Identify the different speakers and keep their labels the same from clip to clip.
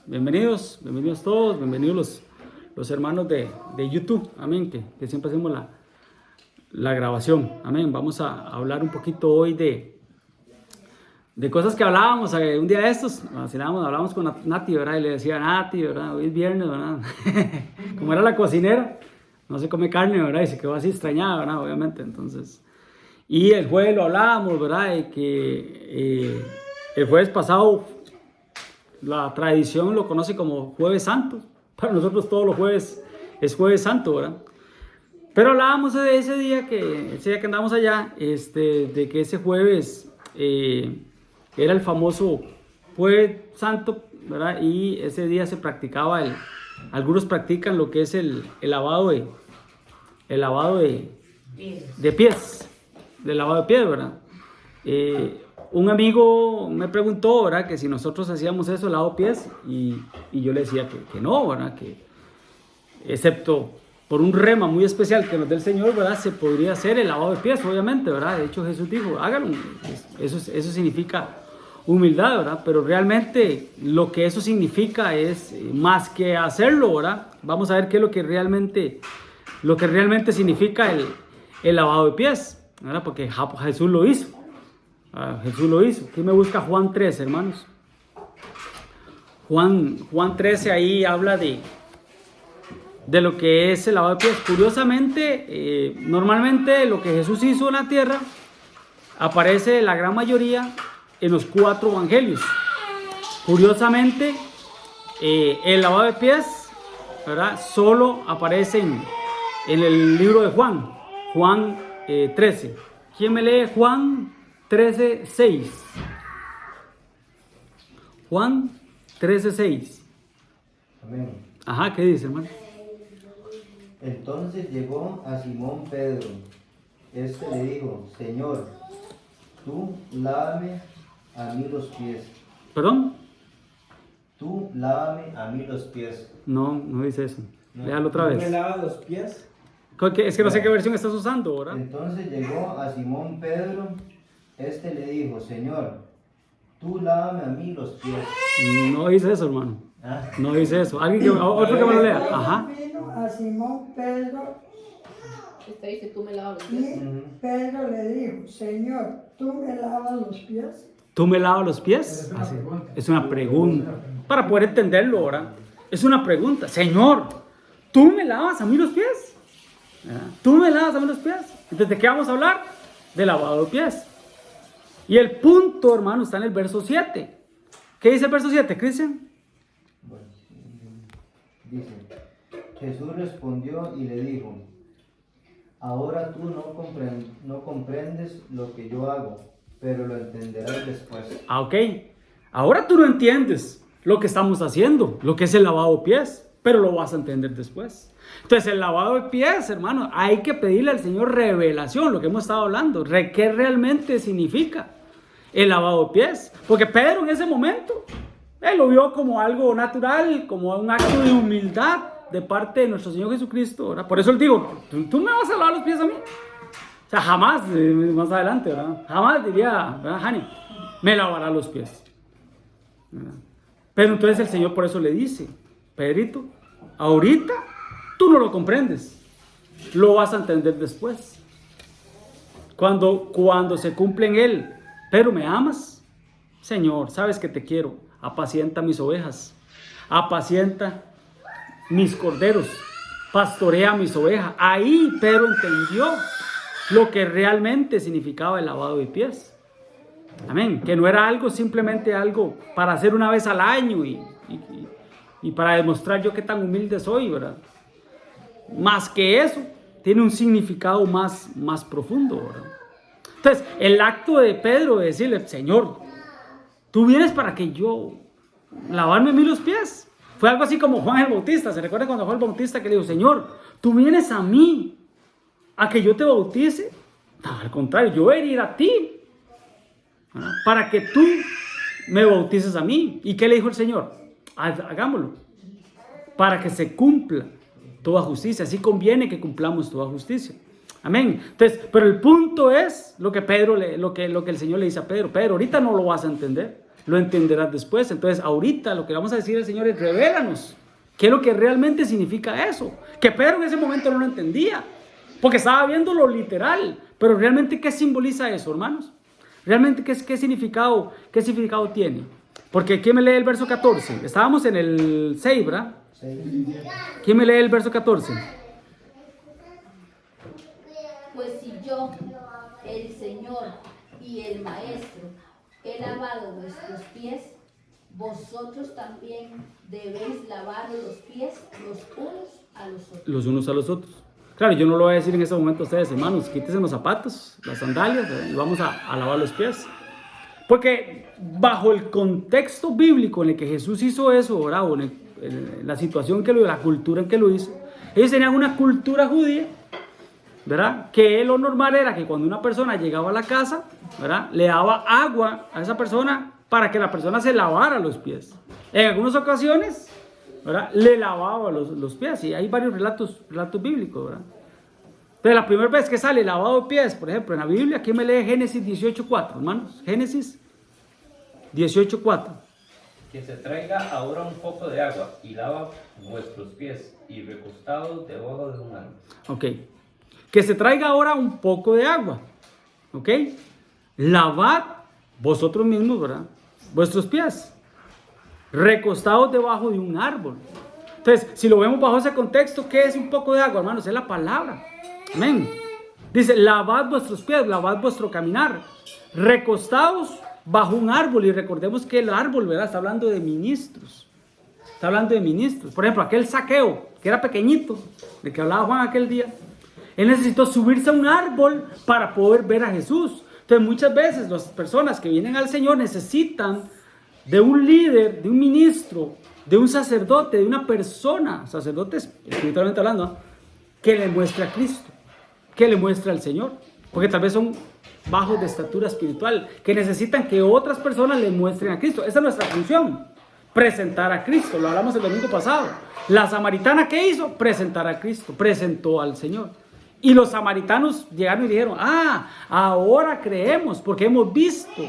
Speaker 1: Bienvenidos todos, bienvenidos los hermanos de YouTube, amén, que siempre hacemos la grabación, amén. Vamos a hablar un poquito hoy de cosas que hablábamos un día de estos, hablábamos con Nati, ¿verdad? Y le decía, Nati, ¿verdad? Hoy es viernes, ¿verdad? Como era la cocinera, no se come carne, ¿verdad? Y se quedó así extrañada, ¿verdad? Obviamente, entonces. Y el jueves lo hablábamos, ¿verdad? Y que el jueves pasado la tradición lo conoce como Jueves Santo. Para nosotros todos los jueves es Jueves Santo, ¿verdad? Pero hablábamos de ese día que andábamos allá, de que ese jueves era el famoso Jueves Santo, ¿verdad? Y ese día se practicaba algunos practican lo que es el lavado de pies, del lavado de pies, ¿verdad? Un amigo me preguntó, ¿verdad? Que si nosotros hacíamos eso, el lavado de pies, y yo le decía que no, ¿verdad? Que excepto por un rema muy especial que nos dé el Señor, ¿verdad? Se podría hacer el lavado de pies, obviamente, ¿verdad? De hecho, Jesús dijo, háganlo. Eso significa humildad, ¿verdad? Pero realmente lo que eso significa es más que hacerlo, ¿verdad? Vamos a ver qué es lo que realmente significa el lavado de pies, ¿verdad? Porque Jesús lo hizo. Jesús lo hizo. Aquí me busca Juan 13, hermanos. Juan 13 ahí habla de lo que es el lavado de pies. Curiosamente, normalmente lo que Jesús hizo en la tierra aparece la gran mayoría en los 4 evangelios. Curiosamente, el lavado de pies, ¿verdad? Solo aparece en el libro de Juan 13. ¿Quién me lee Juan 13, 6? Juan 13, 6.
Speaker 2: Amén.
Speaker 1: Ajá, ¿qué dice, hermano?
Speaker 2: Entonces llegó a Simón Pedro. Este le dijo, Señor, tú lávame a mí los pies.
Speaker 1: ¿Perdón?
Speaker 2: Tú lávame a mí los pies.
Speaker 1: No dice eso.
Speaker 2: No.
Speaker 1: Léalo otra vez.
Speaker 3: ¿Me lavas los pies?
Speaker 1: Es que no sé qué versión estás usando, ¿verdad?
Speaker 2: Entonces llegó a Simón Pedro. Este le dijo, Señor, tú lávame a mí los pies.
Speaker 1: No dice eso, hermano.
Speaker 2: Ah.
Speaker 1: No dice eso. Otro que me lo lea. Ajá.
Speaker 4: Vino a Simón Pedro
Speaker 5: Esta dice, tú me lavas los
Speaker 4: y
Speaker 5: pies.
Speaker 4: Pedro le dijo, Señor, ¿tú me lavas los pies?
Speaker 1: ¿Tú me lavas los pies? Así. Es una pregunta. Para poder entenderlo, ¿verdad? Es una pregunta. Señor, ¿tú me lavas a mí los pies? ¿Verdad? ¿Tú me lavas a mí los pies? Entonces, ¿de qué vamos a hablar? De lavado de pies. Y el punto, hermano, está en el verso 7. ¿Qué dice el verso 7, Cristian?
Speaker 2: Bueno, dice, Jesús respondió y le dijo, ahora tú no comprendes lo que yo hago, pero lo entenderás después.
Speaker 1: Ok. Ahora tú no entiendes lo que estamos haciendo, lo que es el lavado de pies, pero lo vas a entender después. Entonces, el lavado de pies, hermano, hay que pedirle al Señor revelación, lo que hemos estado hablando, qué realmente significa el lavado de pies. Porque Pedro en ese momento, él lo vio como algo natural, como un acto de humildad de parte de nuestro Señor Jesucristo, ¿verdad? Por eso él dijo, ¿tú me vas a lavar los pies a mí? O sea, jamás, más adelante, ¿verdad? Jamás diría, ¿verdad, Hani? Me lavará los pies. ¿Verdad? Pero entonces el Señor por eso le dice, Pedrito, ahorita tú no lo comprendes, lo vas a entender después. Cuando se cumple en él, pero ¿me amas? Señor, sabes que te quiero, apacienta mis ovejas, apacienta mis corderos, pastorea mis ovejas. Ahí Pedro entendió lo que realmente significaba el lavado de pies. Amén. Que no era algo, simplemente algo para hacer una vez al año y para demostrar yo qué tan humilde soy, ¿verdad? Más que eso, tiene un significado más profundo, ¿verdad? Entonces, el acto de Pedro de decirle, Señor, tú vienes para que yo lavarme a mí los pies. Fue algo así como Juan el Bautista. ¿Se recuerda cuando Juan el Bautista que le dijo, Señor, tú vienes a mí a que yo te bautice? No, al contrario, yo voy a ir a ti para que tú me bautices a mí. ¿Y qué le dijo el Señor? Hagámoslo para que se cumpla toda justicia. Así conviene que cumplamos toda justicia. Amén. Entonces, pero el punto es lo que el Señor le dice a Pedro. Pedro, ahorita no lo vas a entender, lo entenderás después. Entonces, ahorita lo que vamos a decir al Señor es: revélanos qué es lo que realmente significa eso. Que Pedro en ese momento no lo entendía, porque estaba viendo lo literal. Pero realmente, ¿qué simboliza eso, hermanos? Realmente, ¿qué significado tiene? Porque ¿quién me lee el verso 14? Estábamos en el 6, ¿verdad? ¿Quién me lee el verso 14?
Speaker 5: Pues si yo, el Señor y el Maestro, he lavado vuestros pies, vosotros también debéis lavaros los pies los unos a los otros.
Speaker 1: Los unos a los otros. Claro, yo no lo voy a decir en ese momento a ustedes: hermanos, quítense los zapatos, las sandalias, ¿verdad? Y vamos a lavar los pies. Porque bajo el contexto bíblico en el que Jesús hizo eso, ¿verdad? O en la situación la cultura en que lo hizo, ellos tenían una cultura judía, ¿verdad? Que lo normal era que cuando una persona llegaba a la casa, ¿verdad?, le daba agua a esa persona para que la persona se lavara los pies. En algunas ocasiones, ¿verdad?, le lavaba los pies. Y hay varios relatos bíblicos, ¿verdad? Entonces, la primera vez que sale lavado de pies, por ejemplo, en la Biblia, ¿quién me lee Génesis 18:4, hermanos? Génesis 18:4.
Speaker 3: Que se traiga ahora un poco de agua y lava vuestros pies y recostados debajo de un árbol.
Speaker 1: Ok. Que se traiga ahora un poco de agua. Ok. Lavad vosotros mismos, ¿verdad?, vuestros pies, recostados debajo de un árbol. Entonces, si lo vemos bajo ese contexto, ¿qué es un poco de agua, hermanos? Es la palabra. Amén. Dice: lavad vuestros pies, lavad vuestro caminar, recostados bajo un árbol. Y recordemos que el árbol, ¿verdad?, está hablando de ministros. Está hablando de ministros. Por ejemplo, aquel Zaqueo, que era pequeñito, de que hablaba Juan aquel día, él necesitó subirse a un árbol para poder ver a Jesús. Entonces, muchas veces las personas que vienen al Señor necesitan de un líder, de un ministro, de un sacerdote, de una persona, sacerdotes espiritualmente hablando, ¿no?, que le muestre a Cristo, que le muestre al Señor. Porque tal vez son bajos de estatura espiritual, que necesitan que otras personas le muestren a Cristo. Esa es nuestra función: presentar a Cristo. Lo hablamos el domingo pasado. La samaritana, ¿qué hizo? Presentar a Cristo, presentó al Señor. Y los samaritanos llegaron y dijeron: ahora creemos porque hemos visto,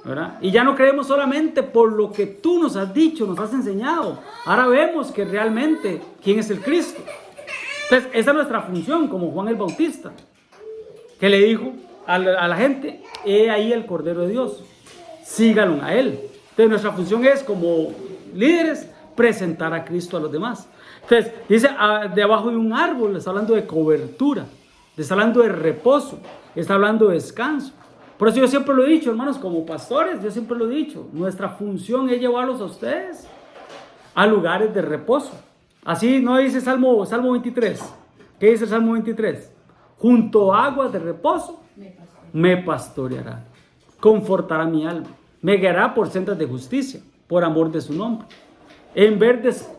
Speaker 1: ¿verdad? Y ya no creemos solamente por lo que tú nos has dicho, nos has enseñado. Ahora vemos que realmente quién es el Cristo. Entonces, esa es nuestra función, como Juan el Bautista, que le dijo a la gente: he ahí el Cordero de Dios, síganlo a Él. Entonces, nuestra función es, como líderes, presentar a Cristo a los demás. Entonces, dice: debajo de un árbol. Está hablando de cobertura, está hablando de reposo, está hablando de descanso. Por eso yo siempre lo he dicho, hermanos, como pastores, yo siempre lo he dicho: nuestra función es llevarlos a ustedes a lugares de reposo. Así no dice Salmo 23. ¿Qué dice el Salmo 23? Junto a aguas de reposo me pastoreará, confortará mi alma, me guiará por sendas de justicia, por amor de su nombre. En verdes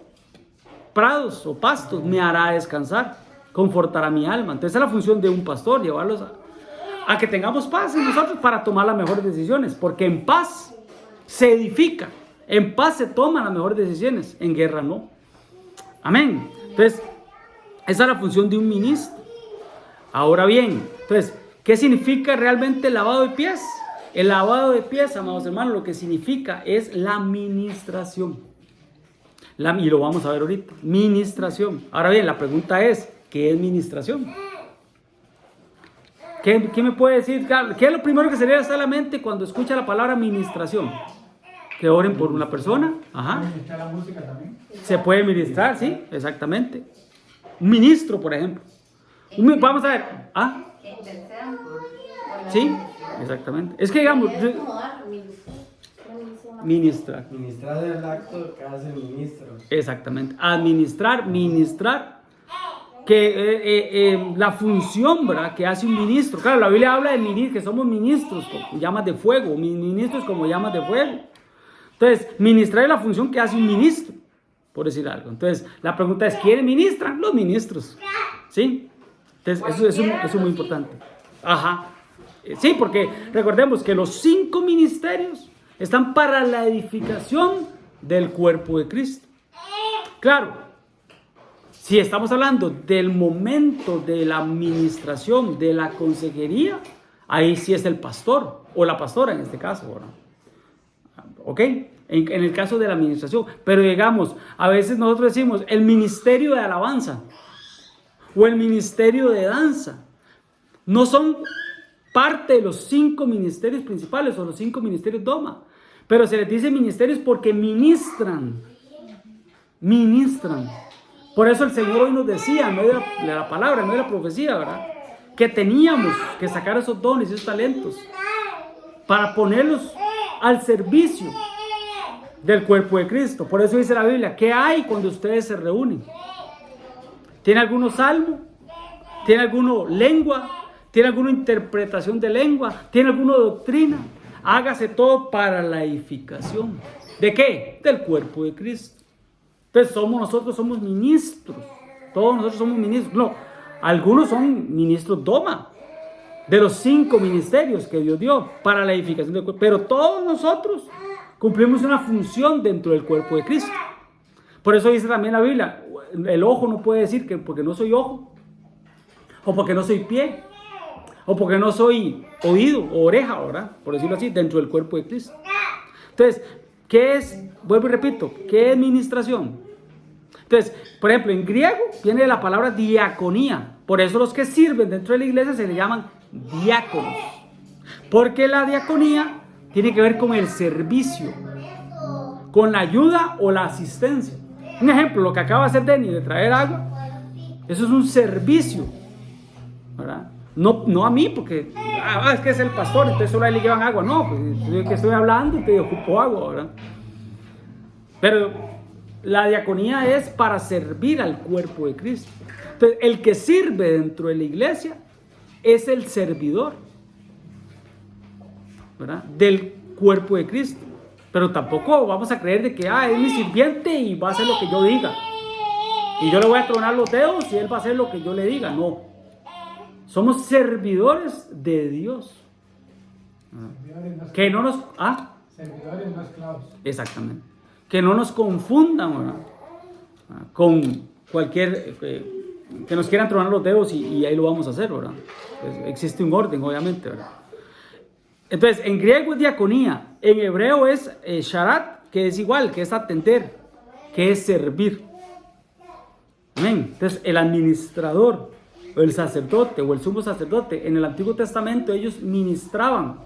Speaker 1: prados o pastos me hará descansar, confortará mi alma. Entonces es la función de un pastor: llevarlos a que tengamos paz en nosotros para tomar las mejores decisiones, porque en paz se edifica, en paz se toman las mejores decisiones, en guerra no. Amén. Entonces, esa es la función de un ministro. Ahora bien, entonces, ¿qué significa realmente el lavado de pies? El lavado de pies, amados hermanos, lo que significa es la ministración. Y lo vamos a ver ahorita. Ministración. Ahora bien, la pregunta es: ¿qué es ministración? ¿Qué me puede decir? ¿Qué es lo primero que se le da a la mente cuando escucha la palabra ministración? Que oren por una persona. Ajá.
Speaker 6: ¿Está la música también?
Speaker 1: Se puede ministrar, sí, exactamente. Un ministro, por ejemplo. Vamos a ver. Sí, exactamente. Es que digamos, ministrar.
Speaker 6: Ministrar el acto que hace el ministro.
Speaker 1: Exactamente. Administrar, ministrar. Que la función, ¿verdad?, que hace un ministro. Claro, la Biblia habla de ministros, que somos ministros con llamas de fuego. Ministros como llamas de fuego. Entonces, ministrar es la función que hace un ministro, por decir algo. Entonces, la pregunta es: ¿quiénes ministran? Los ministros. ¿Sí? Entonces, eso es muy importante. Ajá. Sí, porque recordemos que los 5 ministerios están para la edificación del cuerpo de Cristo. Claro, si estamos hablando del momento de la administración, de la consejería, ahí sí es el pastor, o la pastora en este caso, ¿verdad? ¿ok? En el caso de la administración. Pero digamos, a veces nosotros decimos el ministerio de alabanza o el ministerio de danza. No son parte de los 5 ministerios principales o los 5 ministerios Doma. Pero se les dice ministerios porque ministran. Ministran. Por eso el Señor hoy nos decía, en medio de la palabra, en medio de la profecía, ¿verdad? Que teníamos que sacar esos dones y esos talentos para ponerlos al servicio del cuerpo de Cristo. Por eso dice la Biblia, ¿qué hay cuando ustedes se reúnen? ¿Tiene alguno salmo? ¿Tiene alguno lengua? ¿Tiene alguna interpretación de lengua? ¿Tiene alguna doctrina? Hágase todo para la edificación. ¿De qué? Del cuerpo de Cristo. Entonces nosotros somos ministros. Todos nosotros somos ministros. No, algunos son ministros Doma, de los 5 ministerios que Dios dio para la edificación del cuerpo. Pero todos nosotros cumplimos una función dentro del cuerpo de Cristo. Por eso dice también la Biblia, el ojo no puede decir que porque no soy ojo, o porque no soy pie, o porque no soy oído o oreja, ¿verdad? Por decirlo así, dentro del cuerpo de Cristo. Entonces, ¿qué es? Vuelvo y repito, ¿qué es ministración? Entonces, por ejemplo, en griego viene la palabra diaconía. Por eso los que sirven dentro de la iglesia se le llaman diáconos. Porque la diaconía tiene que ver con el servicio, con la ayuda o la asistencia. Un ejemplo, lo que acaba de hacer Denny de traer agua, eso es un servicio, ¿verdad? No a mí, porque es que es el pastor, entonces solo a él le llevan agua. No, pues yo que estoy hablando te ocupo agua, ¿verdad? Pero la diaconía es para servir al cuerpo de Cristo. Entonces, el que sirve dentro de la iglesia es el servidor, ¿verdad? Del cuerpo de Cristo. Pero tampoco vamos a creer de que es mi sirviente y va a hacer lo que yo diga. Y yo le voy a tronar los dedos y él va a hacer lo que yo le diga. No. Somos servidores de Dios. Que no nos...
Speaker 6: Servidores no esclavos.
Speaker 1: Exactamente. Que no nos confundan, ¿verdad? Con cualquier... que nos quieran tronar los dedos y ahí lo vamos a hacer, ¿verdad? Pues existe un orden, obviamente, ¿verdad? Entonces, en griego es diaconía. En hebreo es sharat, que es igual, que es atender, que es servir. Amén. Entonces, el administrador, o el sacerdote, o el sumo sacerdote, en el Antiguo Testamento ellos ministraban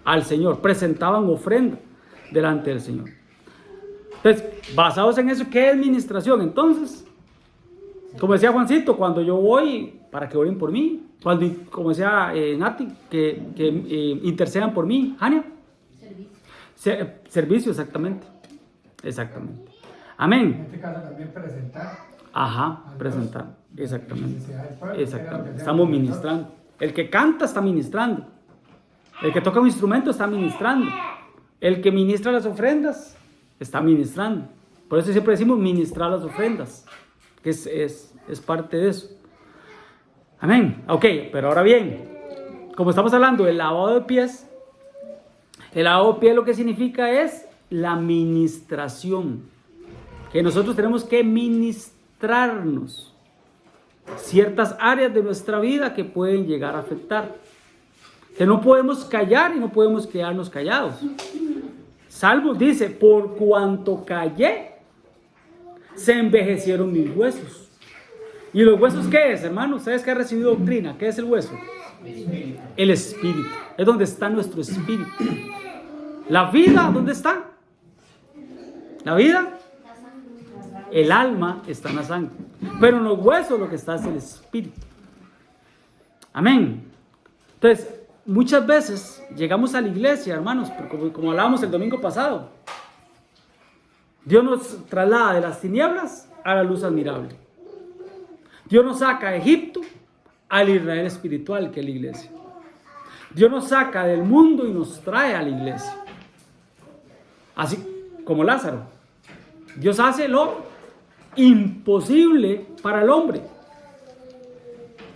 Speaker 1: al Señor, presentaban ofrenda delante del Señor. Entonces, basados en eso, ¿qué es administración? Entonces, como decía Juancito, cuando yo voy, para que oren por mí, como decía Nati, que intercedan por mí, Jania. Servicio, exactamente. Exactamente. Amén.
Speaker 6: En este caso también presentar.
Speaker 1: Ajá, presentar. Exactamente. Exactamente. Estamos ministrando. El que canta está ministrando. El que toca un instrumento está ministrando. El que ministra las ofrendas está ministrando. Por eso siempre decimos ministrar las ofrendas, que es parte de eso. Amén. Ok, pero ahora bien, como estamos hablando del lavado de pies, el lavado de pies lo que significa es la ministración, que nosotros tenemos que ministrarnos ciertas áreas de nuestra vida que pueden llegar a afectar, que no podemos callar y no podemos quedarnos callados. Salmos dice, por cuanto callé, se envejecieron mis huesos. ¿Y los huesos qué es, hermano? Ustedes que han recibido doctrina, ¿qué es el hueso? El espíritu. Es donde está nuestro espíritu. La vida, ¿dónde está? La vida, el alma está en la sangre. Pero en los huesos lo que está es el espíritu. Amén. Entonces, muchas veces llegamos a la iglesia, hermanos, como hablábamos el domingo pasado. Dios nos traslada de las tinieblas a la luz admirable. Dios nos saca de Egipto al Israel espiritual, que es la iglesia. Dios nos saca del mundo y nos trae a la iglesia. Así como Lázaro. Dios hace lo imposible para el hombre.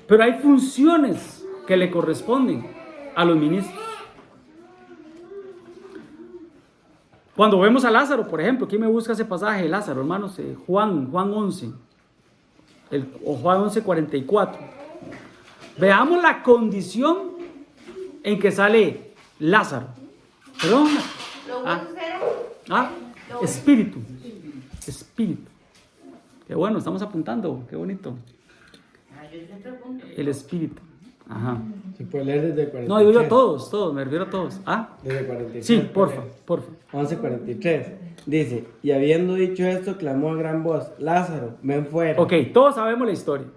Speaker 1: Pero hay funciones que le corresponden a los ministros. Cuando vemos a Lázaro, por ejemplo, ¿quién me busca ese pasaje de Lázaro, hermanos? Juan 11. O Juan 11:44. Veamos la condición en que sale Lázaro. Perdón.
Speaker 5: Los huesos eran
Speaker 1: Ah, espíritu. Espíritu. Qué bueno, estamos apuntando. Qué bonito. El espíritu. Ajá.
Speaker 7: Si puede leer desde el 43.
Speaker 1: No, digo yo todos, me refiero a todos. Ah,
Speaker 7: Desde el 43.
Speaker 1: sí, porfa.
Speaker 7: 11:43. Dice, y habiendo dicho esto, clamó a gran voz, Lázaro, ven fuera.
Speaker 1: Ok, todos sabemos la historia.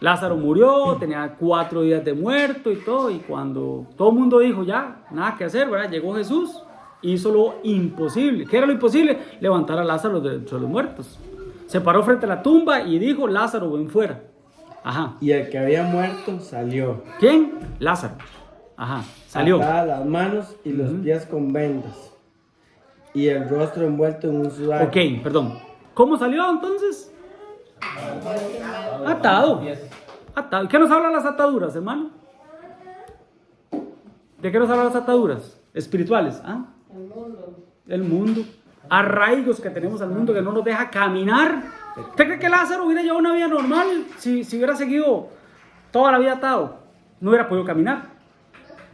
Speaker 1: Lázaro murió, tenía 4 días de muerto y todo, y cuando todo el mundo dijo ya, nada que hacer, ¿verdad? Llegó Jesús, hizo lo imposible. ¿Qué era lo imposible? Levantar a Lázaro de entre los muertos. Se paró frente a la tumba y dijo, Lázaro, ven fuera. Ajá.
Speaker 7: Y el que había muerto salió.
Speaker 1: ¿Quién? Lázaro. Ajá, salió.
Speaker 7: Atada las manos y los pies con vendas. Y el rostro envuelto en un sudor.
Speaker 1: Ok, perdón. ¿Cómo salió entonces? Atado. Atado. ¿Y qué nos hablan las ataduras, hermano? ¿De qué nos hablan las ataduras? Espirituales. ¿Ah? El mundo. Arraigos que tenemos al mundo que no nos deja caminar. ¿Usted cree que Lázaro hubiera llevado una vida normal si hubiera seguido toda la vida atado? No hubiera podido caminar.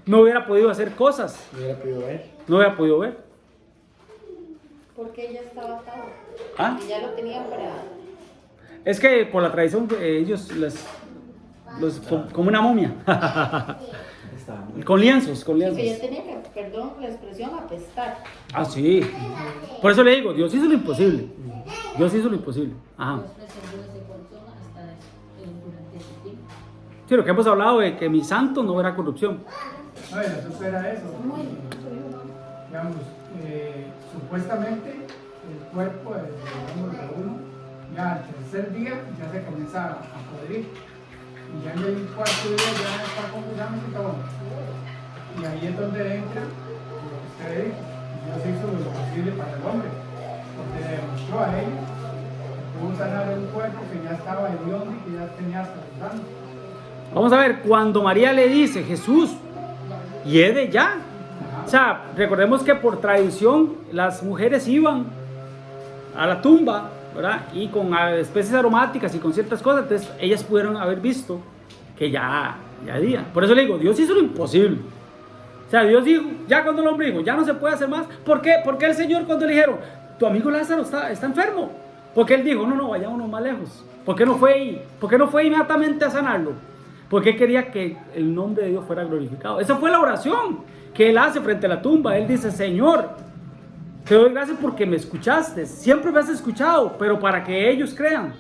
Speaker 1: No hubiera podido hacer cosas.
Speaker 7: No hubiera podido ver.
Speaker 1: No hubiera podido ver.
Speaker 5: Porque ella estaba atado.
Speaker 1: ¿Ah?
Speaker 5: Y ya lo tenían para...
Speaker 1: Es que por la tradición ellos como una momia. Con lienzos.
Speaker 5: Que ella tenía que, perdón la expresión, apestar.
Speaker 1: Ah, sí. Por eso le digo, Dios hizo lo imposible. Ajá. Sí, lo que hemos hablado de que mi santo no verá corrupción.
Speaker 6: No, y no supera eso. Digamos, supuestamente el cuerpo de uno, ya al tercer día ya se comienza a podrir. Y ya en el cuarto día ya está completamente todo. Y ahí es donde entra lo que usted dijo. Dios hizo lo posible para el hombre. Porque le demostró a ellos que pudo sanar un cuerpo que ya estaba hediondo y que ya tenía hasta los daños.
Speaker 1: Vamos a ver, cuando María le dice, Jesús, hiede ya. O sea, recordemos que por tradición las mujeres iban a la tumba, ¿verdad? Y con especies aromáticas y con ciertas cosas, entonces ellas pudieron haber visto que ya día. Por eso le digo, Dios hizo lo imposible. O sea, Dios dijo, ya cuando el hombre dijo, ya no se puede hacer más. ¿Por qué? Porque el Señor cuando le dijeron, tu amigo Lázaro está enfermo. Porque él dijo, no, vayámonos más lejos. ¿Por qué no fue inmediatamente a sanarlo? Porque quería que el nombre de Dios fuera glorificado. Esa fue la oración que él hace frente a la tumba. Él dice, Señor, te doy gracias porque me escuchaste. Siempre me has escuchado, pero para que ellos crean.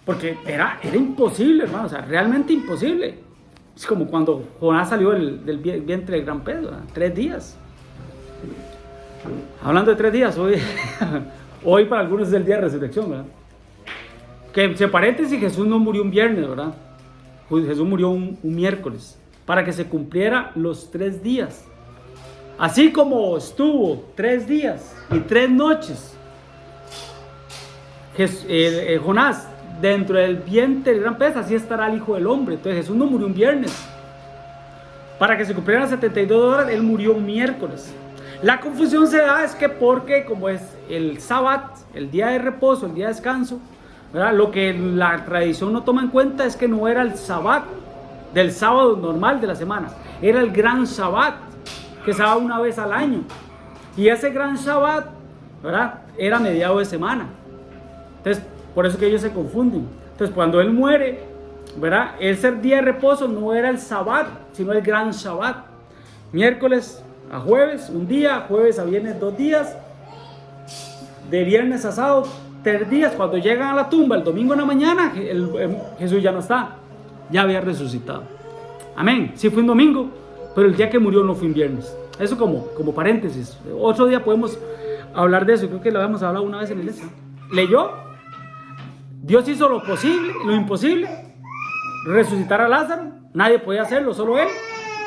Speaker 1: Porque era imposible, hermano. O sea, realmente imposible. Es como cuando Jonás salió del vientre del gran pez, ¿verdad? 3 días. Hablando de 3 días, hoy para algunos es el día de resurrección, ¿verdad? Que entre paréntesis, Jesús no murió un viernes, ¿verdad? Jesús murió un miércoles, para que se cumpliera los 3 días. Así como estuvo 3 días y 3 noches Jonás dentro del vientre del gran pez, así estará el Hijo del Hombre. Entonces Jesús no murió un viernes. Para que se cumplieran las 72 horas, él murió un miércoles. La confusión se da es que porque como es el sábado, el día de reposo, el día de descanso, ¿verdad? Lo que la tradición no toma en cuenta es que no era el sábado del sábado normal de la semana, era el gran Shabbat, que se daba una vez al año. Y ese gran Shabbat, ¿verdad? Era mediado de semana. Entonces, por eso que ellos se confunden. Entonces, cuando él muere, ¿verdad? Ese día de reposo no era el Shabbat, sino el gran Shabbat. Miércoles a jueves, un día, jueves a viernes 2 días, de viernes a sábado 3 días. Cuando llegan a la tumba el domingo en la mañana, Jesús ya no está, ya había resucitado. Amén. Sí fue un domingo, pero el día que murió no fue un viernes. Eso como paréntesis. Otro día podemos hablar de eso. Creo que lo habíamos hablado una vez en la iglesia. ¿Leyó? Dios hizo lo posible, lo imposible, resucitar a Lázaro. Nadie podía hacerlo, solo él,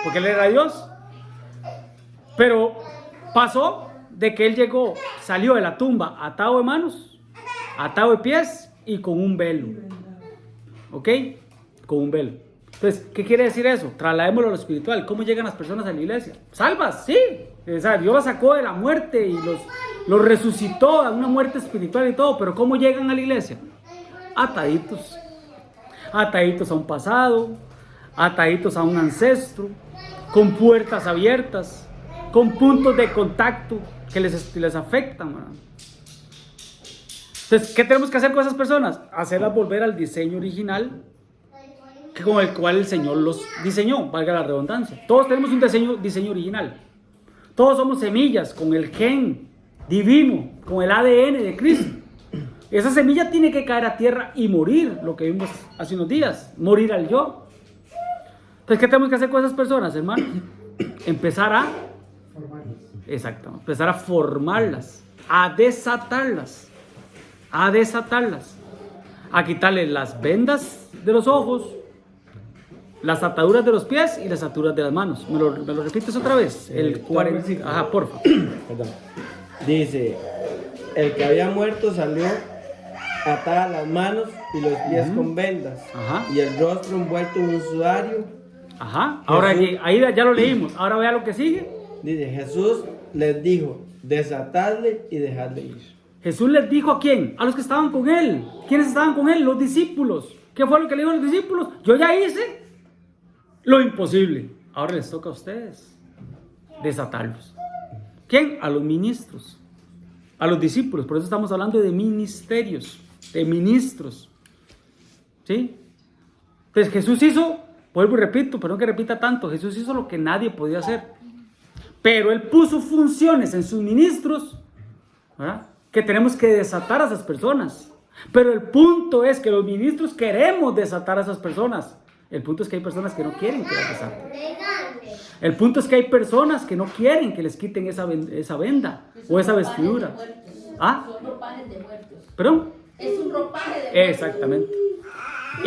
Speaker 1: porque él era Dios. Pero pasó de que él llegó, salió de la tumba atado de manos, atado de pies y con un velo. ¿Ok? Con un velo. Entonces, ¿qué quiere decir eso? Trasladémoslo a lo espiritual. ¿Cómo llegan las personas a la iglesia? Salvas, sí. O sea, Dios los sacó de la muerte y los resucitó a una muerte espiritual y todo. Pero ¿cómo llegan a la iglesia? Ataditos. Ataditos a un pasado, ataditos a un ancestro, con puertas abiertas. con puntos de contacto que les afectan, ¿verdad? Entonces, ¿qué tenemos que hacer con esas personas? Hacerlas volver al diseño original con el cual el Señor los diseñó, valga la redundancia. Todos tenemos un diseño original. Todos somos semillas con el gen divino, con el ADN de Cristo. Esa semilla tiene que caer a tierra y morir, lo que vimos hace unos días, morir al yo. Entonces, ¿qué tenemos que hacer con esas personas, hermano? Empezar a empezar a formarlas, a desatarlas, a quitarles las vendas de los ojos, las ataduras de los pies y las ataduras de las manos. ¿Me lo repites otra vez? El 40. Ajá, porfa.
Speaker 7: Perdón. Dice, el que había muerto salió atada las manos y los pies con vendas,
Speaker 1: Ajá.
Speaker 7: y el rostro envuelto en un sudario.
Speaker 1: Ajá. Ahora ahí ya lo leímos. Ahora vea lo que sigue.
Speaker 7: Dice, Jesús les dijo, desatadle y dejadle ir.
Speaker 1: Jesús les dijo, ¿a quién? A los que estaban con él. ¿Quiénes estaban con él? Los discípulos. ¿Qué fue lo que le dijo a los discípulos? Yo ya hice lo imposible. Ahora les toca a ustedes desatarlos. ¿Quién? A los ministros, a los discípulos. Por eso estamos hablando de ministerios, de ministros. ¿Sí? Entonces Jesús hizo, vuelvo y repito, perdón que repita tanto, Jesús hizo lo que nadie podía hacer. Pero Él puso funciones en sus ministros, ¿verdad?, que tenemos que desatar a esas personas. Pero el punto es que los ministros queremos desatar a esas personas. El punto es que hay personas que no quieren que las desaten. El punto es que hay personas que no quieren que les quiten esa venda o esa vestidura. ¿Ah?
Speaker 5: Son ropajes de muertos.
Speaker 1: ¿Perdón?
Speaker 5: Es un ropaje de muertos.
Speaker 1: Exactamente.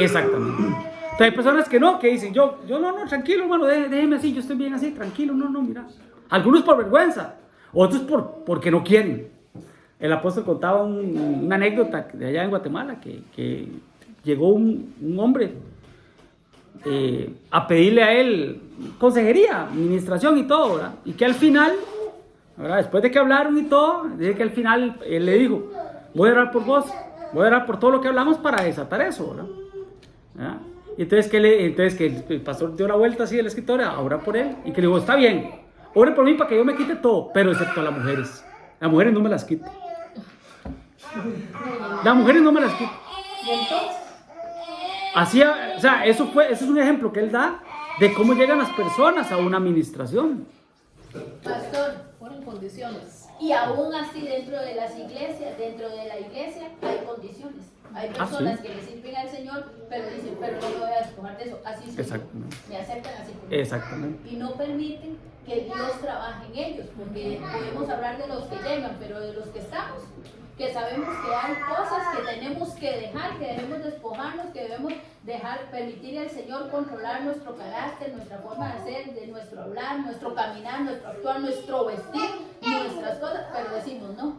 Speaker 1: Entonces hay personas que no, que dicen, yo no, tranquilo, hermano, déjeme así, yo estoy bien así, tranquilo, no, mira. Algunos por vergüenza, otros porque no quieren. El apóstol contaba una anécdota de allá en Guatemala, que llegó un hombre a pedirle a él consejería, administración y todo, ¿verdad? Y que al final, ¿verdad?, después de que hablaron y todo, dice que al final él le dijo, voy a orar por vos, voy a orar por todo lo que hablamos para desatar eso, ¿verdad? ¿Verdad? Y entonces que el pastor dio la vuelta así del escritorio a orar por él y que le dijo, está bien, ore por mí para que yo me quite todo, pero excepto a las mujeres no me las quito. Las mujeres no me las quito. Así, o sea, eso es un ejemplo que él da de cómo llegan las personas a una administración.
Speaker 5: Pastor,
Speaker 8: Ponen condiciones.
Speaker 5: y aún así dentro de la iglesia hay condiciones. Hay personas que le sirven al Señor, pero dicen, pero no me voy a despojar de eso. Así soy yo.
Speaker 1: Exactamente.
Speaker 5: Me aceptan así como soy.
Speaker 1: Exactamente.
Speaker 5: Y no permiten que Dios trabaje en ellos, porque podemos hablar de los que llegan, pero de los que estamos, que sabemos que hay cosas que tenemos que dejar, que debemos despojarnos, que debemos permitir al Señor controlar nuestro carácter, nuestra forma de ser, de nuestro hablar, nuestro caminar, nuestro actuar, nuestro vestir, nuestras cosas, pero decimos, no,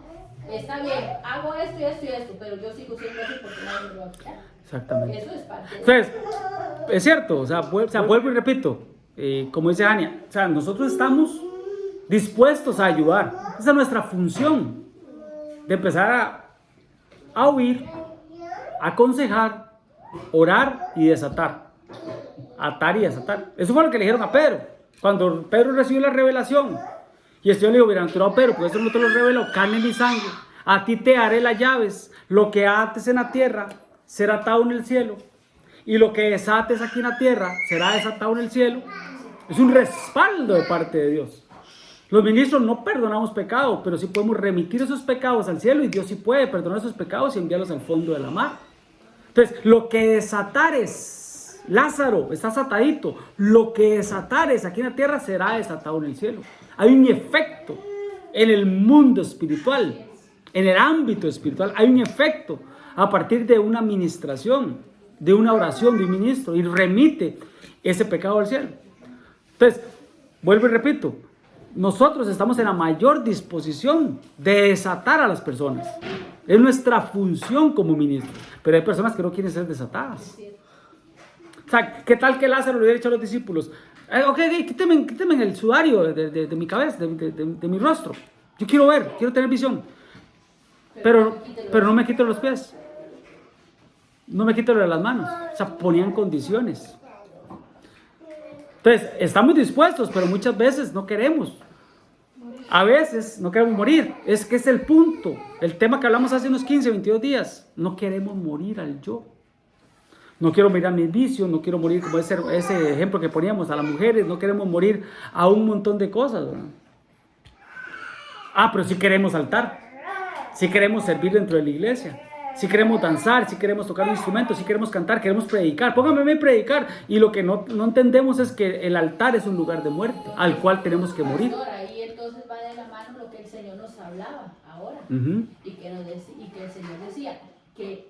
Speaker 5: está bien, hago esto y esto y esto, pero yo sigo siendo así porque nadie me lo va a quitar.
Speaker 1: Exactamente.
Speaker 5: Eso es parte de...
Speaker 1: Entonces, es cierto, o sea, vuelvo y repito, como dice Ania, o sea, nosotros estamos dispuestos a ayudar. Esa es nuestra función, de empezar a oír, aconsejar, orar y desatar. Atar y desatar. Eso fue lo que le dijeron a Pedro. Cuando Pedro recibió la revelación, y el Señor le dijo, bienaventurado Pedro, pues eso no te lo reveló carne ni sangre. A ti te haré las llaves. Lo que ates en la tierra será atado en el cielo. Y lo que desates aquí en la tierra será desatado en el cielo. Es un respaldo de parte de Dios. Los ministros no perdonamos pecados, pero sí podemos remitir esos pecados al cielo y Dios sí puede perdonar esos pecados y enviarlos al fondo de la mar. Entonces, lo que desatares, Lázaro, estás atadito, lo que desatares aquí en la tierra será desatado en el cielo. Hay un efecto en el mundo espiritual, en el ámbito espiritual, hay un efecto a partir de una administración, de una oración de un ministro y remite ese pecado al cielo. Entonces, vuelvo y repito, nosotros estamos en la mayor disposición de desatar a las personas. Es nuestra función como ministros. Pero hay personas que no quieren ser desatadas. O sea, ¿qué tal que Lázaro le hubiera dicho a los discípulos? Ok, quíteme el sudario de mi cabeza, de mi rostro. Yo quiero ver, quiero tener visión. Pero no me quito los pies. No me quito lo de las manos. O sea, ponían condiciones. Entonces, estamos dispuestos, pero muchas veces no queremos. A veces no queremos morir. Es que es el punto. El tema que hablamos hace unos 15, 22 días. No queremos morir al yo. No quiero morir a mis vicios. No quiero morir como ese ejemplo que poníamos a las mujeres. No queremos morir a un montón de cosas, ¿verdad? Pero sí queremos saltar. Sí queremos servir dentro de la iglesia. Si queremos danzar, si queremos tocar un instrumento, si queremos cantar, queremos predicar. Póngame a mí predicar. Y lo que no entendemos es que el altar es un lugar de muerte al cual tenemos que morir.
Speaker 5: Pastor, ahí entonces va de la mano lo que el Señor nos hablaba ahora. Y que el Señor decía que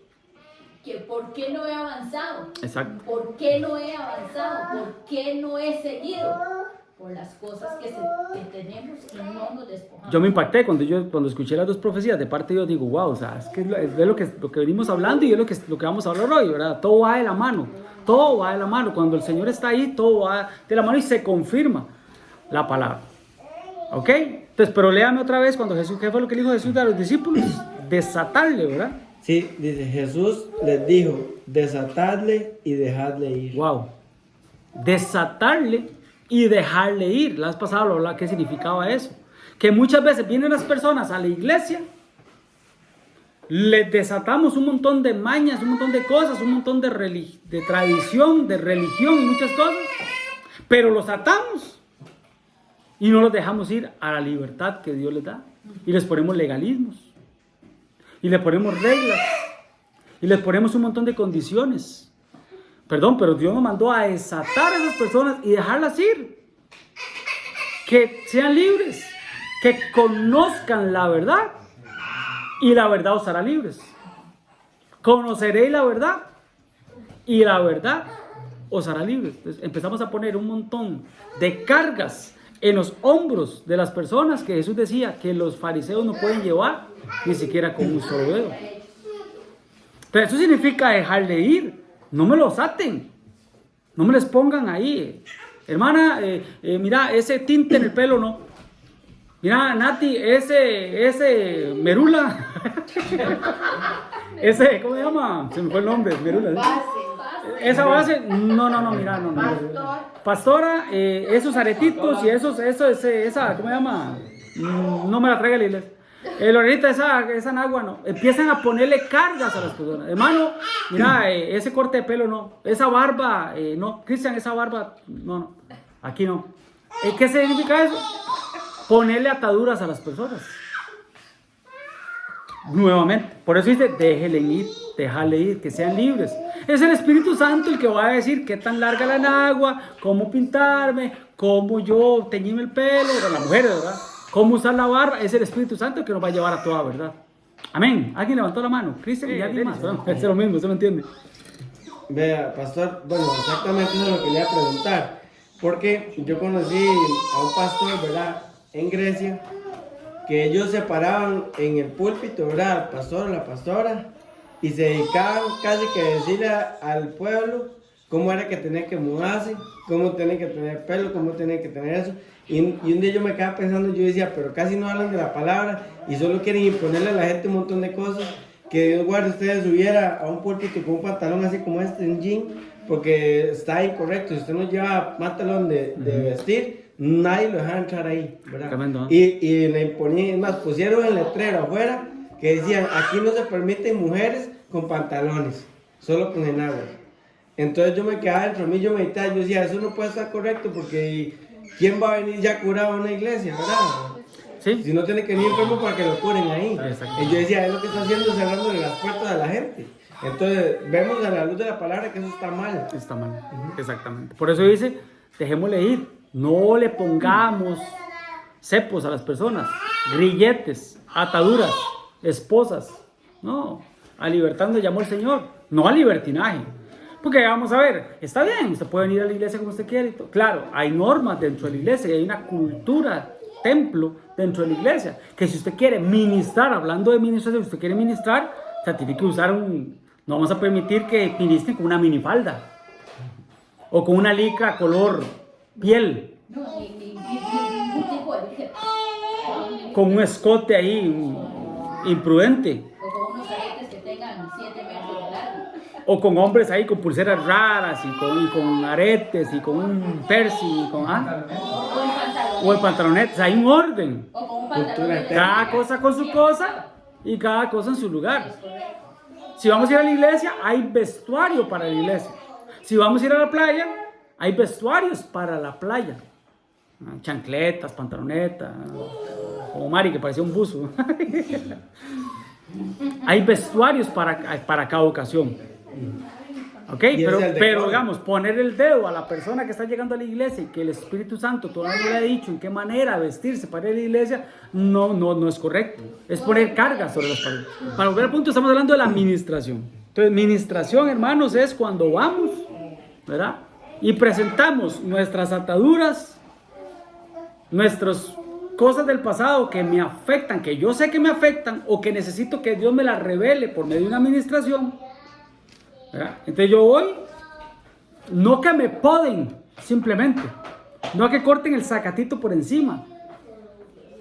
Speaker 5: ¿por qué no he avanzado?
Speaker 1: Exacto.
Speaker 5: ¿Por qué no he avanzado? ¿Por qué no he seguido? Por las cosas que tenemos y no nos despojamos.
Speaker 1: Yo me impacté cuando escuché las dos profecías de parte de Dios. Digo, wow, o sea, es que es lo que venimos hablando y es lo que vamos a hablar hoy, ¿verdad? Todo va de la mano. Todo va de la mano. Cuando el Señor está ahí, todo va de la mano y se confirma la palabra. ¿Ok? Entonces, pero léame otra vez cuando Jesús, ¿qué fue lo que dijo Jesús a los discípulos? Desatarle, ¿verdad?
Speaker 7: Sí, dice, Jesús les dijo, desatadle y dejadle ir.
Speaker 1: Wow. Desatarle y dejarle ir. La vez pasada lo hablaba, ¿qué significaba eso? Que muchas veces vienen las personas a la iglesia, les desatamos un montón de mañas, un montón de cosas, un montón de tradición, de religión y muchas cosas, pero los atamos y no los dejamos ir a la libertad que Dios les da. Y les ponemos legalismos, y les ponemos reglas, y les ponemos un montón de condiciones. Perdón, pero Dios nos mandó a desatar a esas personas y dejarlas ir. Que sean libres, que conozcan la verdad y la verdad os hará libres. Conoceréis la verdad y la verdad os hará libres. Entonces, empezamos a poner un montón de cargas en los hombros de las personas que Jesús decía que los fariseos no pueden llevar ni siquiera con un solo dedo. Pero eso significa dejarle ir. No me los aten, no me les pongan ahí. Hermana, mira, ese tinte en el pelo no. Mira, Nati, ese merula. Ese, ¿cómo se llama? Se me fue el nombre, merula. Esa base, no, mira, no. Pastora, esos aretitos y esa, ¿cómo se llama? No me la traiga la iglesia. Lorenita, esa nagua no. Empiezan a ponerle cargas a las personas. Hermano, mira, ese corte de pelo no. Esa barba, no. Cristian, esa barba, no. Aquí no. ¿Qué significa eso? Ponerle ataduras a las personas. Nuevamente. Por eso dice, déjale ir, que sean libres. Es el Espíritu Santo el que va a decir qué tan larga la nagua, cómo pintarme, cómo yo teñirme el pelo, de las mujeres, ¿verdad? Cómo usar la barba. Es el Espíritu Santo el que nos va a llevar a toda verdad. Amén. ¿Alguien levantó la mano? Cristian y alguien más. Es lo mismo, ¿usted me entiende?
Speaker 7: Vea, pastor, bueno, exactamente eso es lo que quería preguntar. Porque yo conocí a un pastor, ¿verdad? En Grecia, que ellos se paraban en el púlpito, ¿verdad? El pastor o la pastora, y se dedicaban casi que a decirle al pueblo cómo era que tenía que mudarse, cómo tenía que tener pelo, cómo tenía que tener eso. Y un día yo me quedaba pensando, yo decía, pero casi no hablan de la palabra y solo quieren imponerle a la gente un montón de cosas. Que Dios guarde ustedes subiera a un púlpito con un pantalón así como este, un jean, porque está incorrecto. Si usted no lleva pantalón de vestir, nadie lo deja entrar ahí, ¿verdad?
Speaker 1: Tremendo,
Speaker 7: Y le imponían, más pusieron el letrero afuera que decían, aquí no se permiten mujeres con pantalones, solo con enaguas. Entonces yo me quedaba dentro de mí, yo meditaba, yo decía, eso no puede estar correcto porque ¿quién va a venir ya curado a una iglesia, verdad?
Speaker 1: Sí.
Speaker 7: Si no tiene que venir enfermo para que lo curen ahí. Y yo decía, es lo que está haciendo, cerrándole las puertas a la gente. Entonces vemos a la luz de la palabra que eso está mal.
Speaker 1: Está mal, exactamente. Por eso dice, dejémosle ir. No le pongamos cepos a las personas, grilletes, ataduras, esposas. No, a libertad nos llamó el Señor, no a libertinaje. Porque vamos a ver, está bien, usted puede venir a la iglesia como usted quiere. Claro, hay normas dentro de la iglesia y hay una cultura, templo dentro de la iglesia. Que si usted quiere ministrar, hablando de ministración, si usted quiere ministrar, o sea, tiene que usar no vamos a permitir que ministren con una minifalda o con una licra color piel,
Speaker 5: No, ningún tipo de...
Speaker 1: con un escote ahí imprudente,
Speaker 5: O con unos aretes que tengan 7 metros de largo.
Speaker 1: o con hombres ahí con pulseras raras y con aretes y con un persi y con o el pantaloneta. O sea, hay un orden.
Speaker 5: O con un
Speaker 7: Cultura
Speaker 5: pantalón.
Speaker 7: eterna.
Speaker 1: Cada cosa con su cosa y cada cosa en su lugar. Si vamos a ir a la iglesia, hay vestuario para la iglesia. Si vamos a ir a la playa, hay vestuarios para la playa. Chancletas, pantalonetas, como Mari que parecía un buzo. Hay vestuarios para cada ocasión. ¿Ok?
Speaker 7: Y es el
Speaker 1: Pero
Speaker 7: decoro.
Speaker 1: digamos, poner el dedo a la persona que está llegando a la iglesia y que el Espíritu Santo todavía no le ha dicho en qué manera vestirse para ir a la iglesia, no es correcto. Es poner cargas sobre las paredes. Para volver al punto, estamos hablando de la administración. Entonces, administración, hermanos, es cuando vamos, ¿verdad? Y presentamos nuestras ataduras, nuestras cosas del pasado que me afectan, que yo sé que me afectan, o que necesito que Dios me las revele por medio de una administración, ¿verdad? Entonces yo voy, no que me poden simplemente, no que corten el sacatito por encima,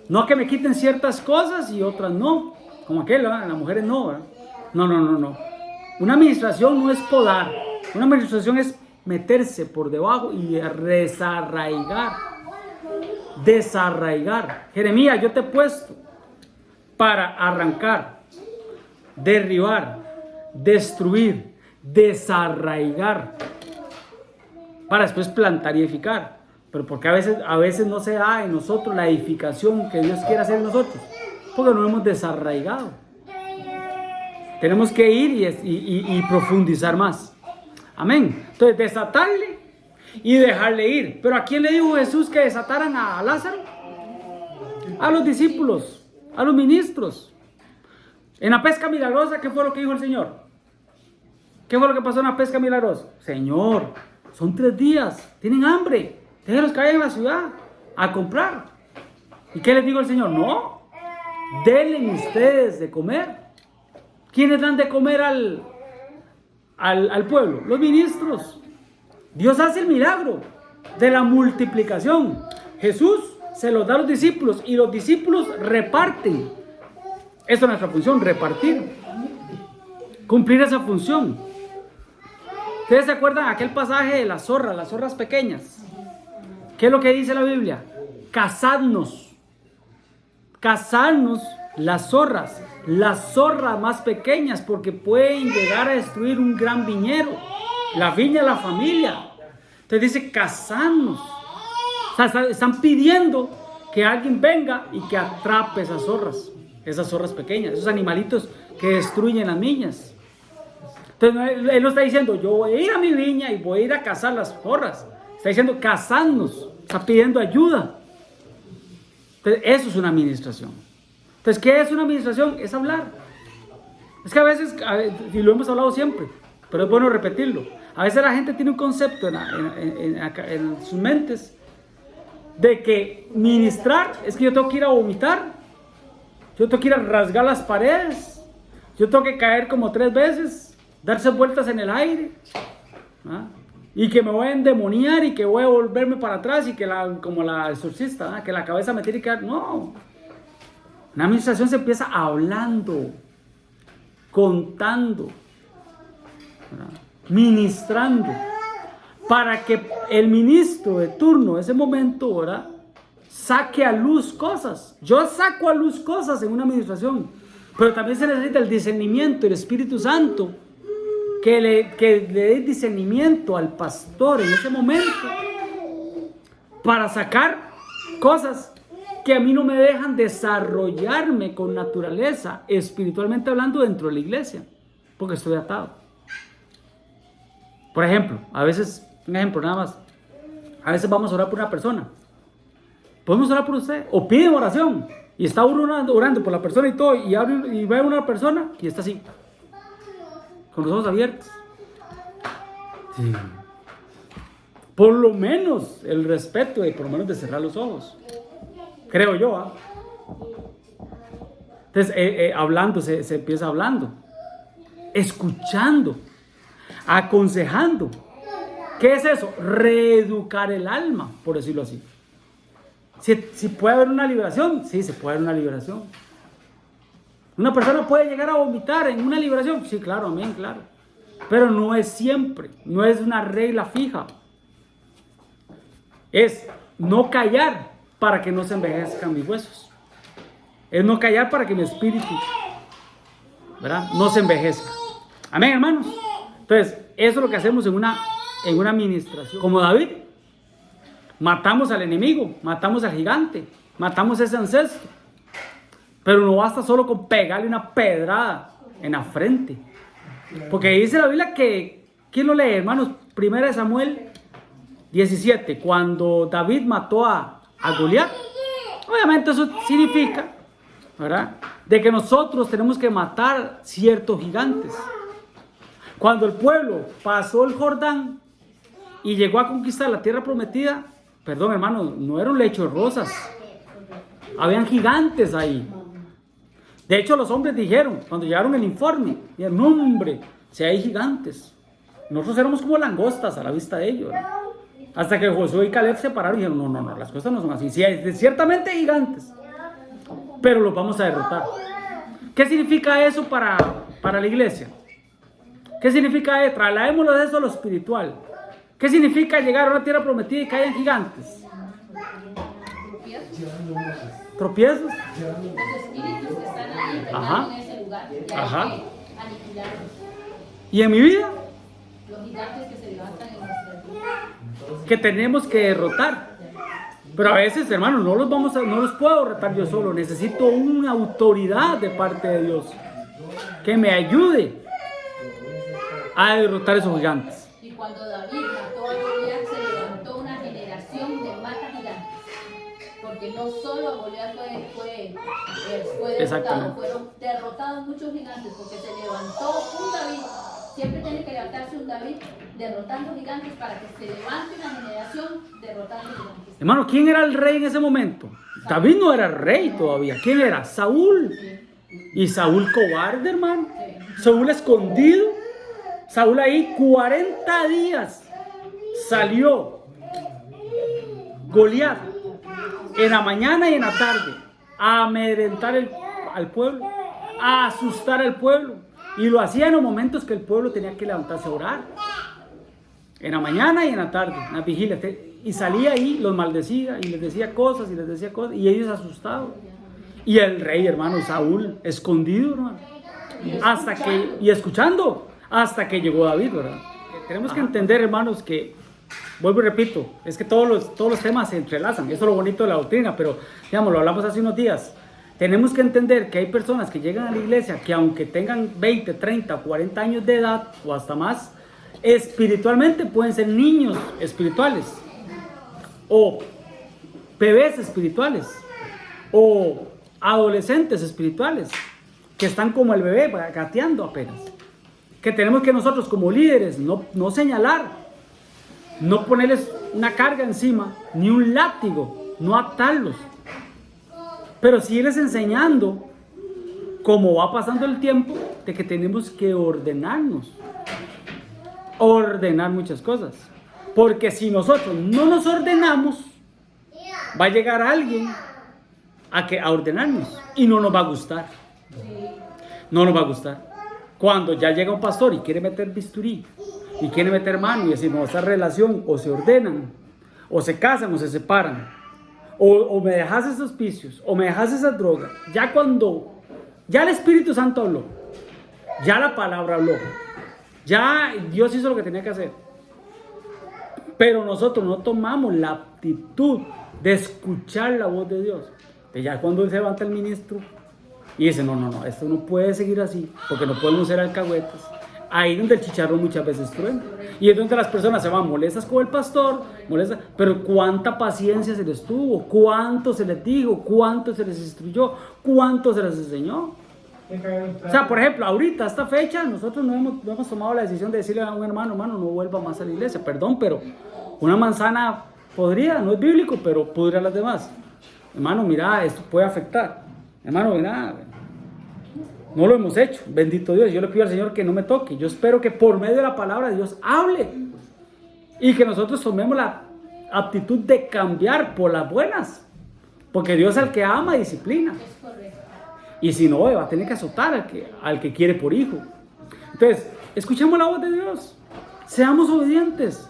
Speaker 1: no que me quiten ciertas cosas y otras no, como aquel, ¿verdad? Las mujeres no, ¿verdad? No. Una administración no es podar, una administración es meterse por debajo y desarraigar. Jeremías, yo te he puesto para arrancar, derribar, destruir, desarraigar, para después plantar y edificar. Pero porque a veces no se da en nosotros la edificación que Dios quiere hacer en nosotros, porque no hemos desarraigado. Tenemos que ir y profundizar más. Amén. Entonces, desatarle y dejarle ir. Pero ¿a quién le dijo Jesús que desataran a Lázaro? A los discípulos, a los ministros. En la pesca milagrosa, ¿qué fue lo que dijo el Señor? ¿Qué fue lo que pasó en la pesca milagrosa? Señor, son 3 días, tienen hambre, déjenlos que vayan a la ciudad a comprar. ¿Y qué les dijo el Señor? No, denle ustedes de comer. ¿Quiénes dan de comer al pueblo? Los ministros. Dios hace el milagro de la multiplicación. Jesús se los da a los discípulos y los discípulos reparten. Esa es nuestra función, repartir. Cumplir esa función. ¿Ustedes se acuerdan de aquel pasaje de las zorras pequeñas? ¿Qué es lo que dice la Biblia? Cazadnos las zorras más pequeñas, porque pueden llegar a destruir un gran viñero, la viña de la familia. Entonces dice, cazadnos. O sea, están pidiendo que alguien venga y que atrape esas zorras pequeñas, esos animalitos que destruyen las viñas. Entonces él no está diciendo, yo voy a ir a mi viña y voy a ir a cazar las zorras. Está diciendo, cazadnos. Está pidiendo ayuda. Entonces, eso es una administración. Entonces, ¿qué es una administración? Es hablar. Es que a veces, y lo hemos hablado siempre, pero es bueno repetirlo. A veces la gente tiene un concepto en sus mentes de que ministrar es que yo tengo que ir a vomitar, yo tengo que ir a rasgar las paredes, yo tengo que caer como 3 veces, darse vueltas en el aire, ¿ah? Y que me voy a endemoniar y que voy a volverme para atrás y que como la exorcista, ¿ah? Que la cabeza me tiene que dar. No. Una administración se empieza hablando, contando, ¿verdad? Ministrando, para que el ministro de turno, ese momento, ¿verdad?, saque a luz cosas. Yo saco a luz cosas en una administración, pero también se necesita el discernimiento, el Espíritu Santo, que le dé discernimiento al pastor en ese momento para sacar cosas que a mí no me dejan desarrollarme con naturaleza, espiritualmente hablando, dentro de la iglesia, porque estoy atado. Por ejemplo, a veces, un ejemplo nada más, a veces vamos a orar por una persona. Podemos orar por usted, o piden oración, y está orando por la persona y todo, y ve a una persona y está así, con los ojos abiertos. Sí. Por lo menos el respeto de por lo menos de cerrar los ojos, creo yo, ¿ah? Entonces hablando, se empieza hablando, escuchando, aconsejando. ¿Qué es eso? Reeducar el alma, por decirlo así. Si puede haber una liberación, sí, se puede haber una liberación. ¿Una persona puede llegar a vomitar en una liberación? Sí, claro, amén, claro. Pero no es siempre, no es una regla fija. Es no callar para que no se envejezcan mis huesos. Es no callar para que mi espíritu, ¿verdad?, no se envejezca. Amén, hermanos. Entonces, eso es lo que hacemos en una administración. Como David, matamos al enemigo, matamos al gigante, matamos a ese ancestro. Pero no basta solo con pegarle una pedrada en la frente. Porque dice la Biblia que, ¿quién lo lee, hermanos? 1 Samuel 17, cuando David mató a Goliat. Obviamente eso significa, ¿verdad?, de que nosotros tenemos que matar ciertos gigantes. Cuando el pueblo pasó el Jordán y llegó a conquistar la tierra prometida, perdón, hermanos, no era un lecho de rosas. Habían gigantes ahí. De hecho, los hombres dijeron, cuando llegaron el informe, dijeron, no, hombre, si hay gigantes. Nosotros éramos como langostas a la vista de ellos, ¿verdad? Hasta que Josué y Caleb se pararon y dijeron, no, las cosas no son así. Sí, hay ciertamente gigantes, pero los vamos a derrotar. ¿Qué significa eso para la iglesia? ¿Qué significa eso? Trasladémoslo de eso a lo espiritual. ¿Qué significa llegar a una tierra prometida y que hayan gigantes? ¿Tropiezos?
Speaker 5: Los espíritus que están ahí reinando en ese lugar. Y hay que aniquilarlos.
Speaker 1: ¿Y en mi vida?
Speaker 5: Los gigantes que se levantan en nuestras vidas.
Speaker 1: Que tenemos que derrotar. Pero a veces, hermanos, no los puedo derrotar yo solo. Necesito una autoridad de parte de Dios que me ayude a derrotar esos gigantes.
Speaker 5: Y cuando David mató a Goliat, se levantó una generación de mata gigantes. Porque no solo Goliat fue derrotado, fueron derrotados muchos gigantes, porque se levantó un David. Siempre tiene que levantarse un David derrotando gigantes para que se levante una generación derrotando gigantes.
Speaker 1: Hermano, ¿quién era el rey en ese momento? David no era rey todavía. ¿Quién era? Saúl. Y Saúl cobarde, hermano. Saúl escondido. Saúl ahí 40 días salió Goliat en la mañana y en la tarde a amedrentar al pueblo, a asustar al pueblo. Y lo hacía en los momentos que el pueblo tenía que levantarse a orar. En la mañana y en la tarde, en las vigilias. Y salía ahí, los maldecía y les decía cosas y ellos asustados. Y el rey, hermano, Saúl, escondido, hermano. Escuchando hasta que llegó David, ¿verdad? Tenemos que entender, hermanos, que, vuelvo y repito, es que todos los temas se entrelazan. Eso es lo bonito de la doctrina, pero, digamos, lo hablamos hace unos días. Tenemos que entender que hay personas que llegan a la iglesia que aunque tengan 20, 30, 40 años de edad o hasta más, espiritualmente pueden ser niños espirituales o bebés espirituales o adolescentes espirituales que están como el bebé gateando apenas. Que tenemos que nosotros como líderes no señalar, no ponerles una carga encima, ni un látigo, no atarlos. Pero sí irles enseñando, como va pasando el tiempo, de que tenemos que ordenar muchas cosas. Porque si nosotros no nos ordenamos, va a llegar alguien a ordenarnos y no nos va a gustar. No nos va a gustar. Cuando ya llega un pastor y quiere meter bisturí y quiere meter mano y decir, no, esta relación o se ordenan, o se casan o se separan. O me dejas esos vicios, o me dejas esas drogas. Ya el Espíritu Santo habló, ya la palabra habló, ya Dios hizo lo que tenía que hacer. Pero nosotros no tomamos la actitud de escuchar la voz de Dios. Ya cuando se levanta el ministro y dice, no, esto no puede seguir así, porque no podemos ser alcahuetas. Ahí donde el chicharrón muchas veces truena. Y es donde las personas se van molestas con el pastor, pero cuánta paciencia se les tuvo, cuánto se les dijo, cuánto se les instruyó, cuánto se les enseñó. O sea, por ejemplo, ahorita, a esta fecha, nosotros no hemos tomado la decisión de decirle a un hermano, no vuelva más a la iglesia, perdón, pero una manzana podrida, no es bíblico, pero pudre a las demás. Hermano, mira, esto puede afectar. Hermano, mira, no lo hemos hecho, bendito Dios. Yo le pido al Señor que no me toque. Yo espero que por medio de la palabra de Dios hable y que nosotros tomemos la actitud de cambiar por las buenas, porque Dios al que ama disciplina. Y si no, va a tener que azotar al que quiere por hijo. Entonces, escuchemos la voz de Dios, seamos obedientes,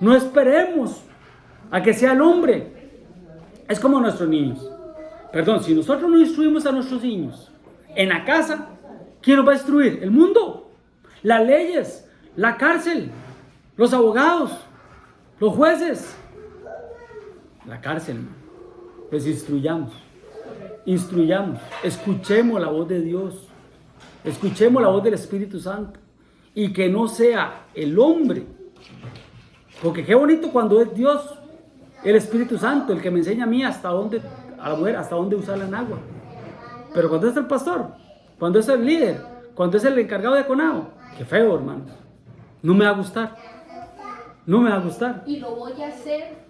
Speaker 1: no esperemos a que sea el hombre Es como nuestros niños. Perdón, si nosotros no instruimos a nuestros niños en la casa, ¿quién nos va a instruir? El mundo, las leyes, la cárcel, los abogados, los jueces. La cárcel, hermano. Pues instruyamos, escuchemos la voz de Dios, escuchemos la voz del Espíritu Santo, y que no sea el hombre, porque qué bonito cuando es Dios, el Espíritu Santo, el que me enseña a mí hasta dónde, a la mujer, hasta dónde usarla en agua. Pero cuando es el pastor, cuando es el líder, cuando es el encargado de conado, qué feo, hermano, no me va a gustar, no me va a gustar.
Speaker 5: Y lo voy a hacer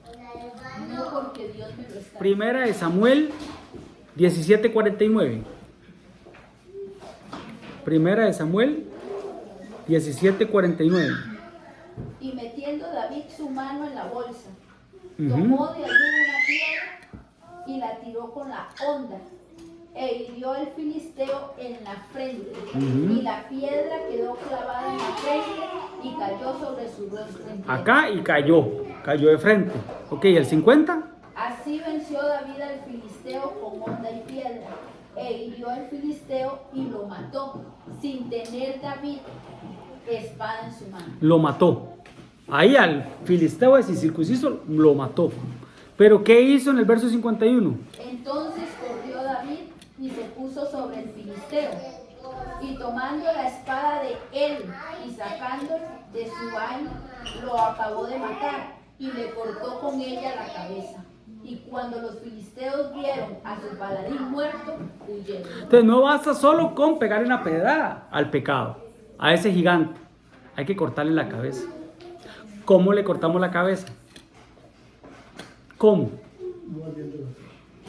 Speaker 5: no porque Dios me lo está.
Speaker 1: Primera de Samuel 17:49. Primera de Samuel 17:49.
Speaker 5: Y metiendo David su mano en la bolsa,
Speaker 1: Ujú.
Speaker 5: tomó de allí una piedra y la tiró con la honda, e hirió al filisteo en la frente.
Speaker 1: Ujú.
Speaker 5: Y la piedra quedó clavada en la frente y cayó sobre su rostro. en tierra.
Speaker 1: Acá y cayó de frente. Ok, el 50.
Speaker 5: Así venció David al filisteo con honda y piedra, e hirió al filisteo y lo mató, sin tener David espada en su mano.
Speaker 1: Lo mató. Ahí al filisteo ese circunciso lo mató. Pero ¿qué hizo en el verso 51?
Speaker 5: Entonces corrió David y se puso sobre el filisteo, y tomando la espada de él y sacando de su vaina, lo acabó de matar y le cortó con ella la cabeza. Y cuando los filisteos vieron a su paladín muerto, huyeron.
Speaker 1: Entonces no basta solo con pegarle una pedrada al pecado, a ese gigante. Hay que cortarle la cabeza. ¿Cómo le cortamos la cabeza? ¿Cómo?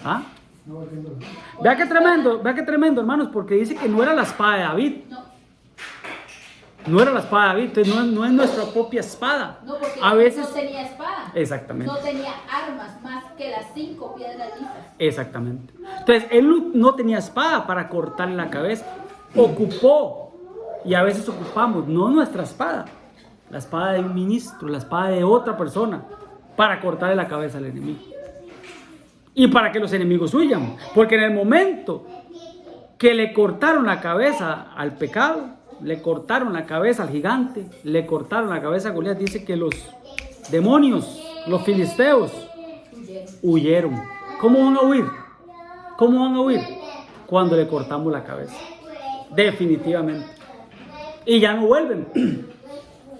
Speaker 1: ¿Ah? Vea qué tremendo, hermanos, porque dice que no era la espada de David. No era la espada de David, entonces no es nuestra propia espada.
Speaker 5: No, porque
Speaker 1: A veces,
Speaker 5: no tenía espada.
Speaker 1: exactamente.
Speaker 5: No tenía armas más que las 5 piedras lisas.
Speaker 1: Exactamente. Entonces, él no tenía espada para cortarle la cabeza. Ocupó, y a veces ocupamos, no nuestra espada, la espada de un ministro, la espada de otra persona, para cortarle la cabeza al enemigo. Y para que los enemigos huyan. Porque en el momento que le cortaron la cabeza al pecado, le cortaron la cabeza al gigante, le cortaron la cabeza a Goliat, dice que los demonios, los filisteos, huyeron. ¿Cómo van a huir? ¿Cómo van a huir? Cuando le cortamos la cabeza. Definitivamente. Y ya no vuelven.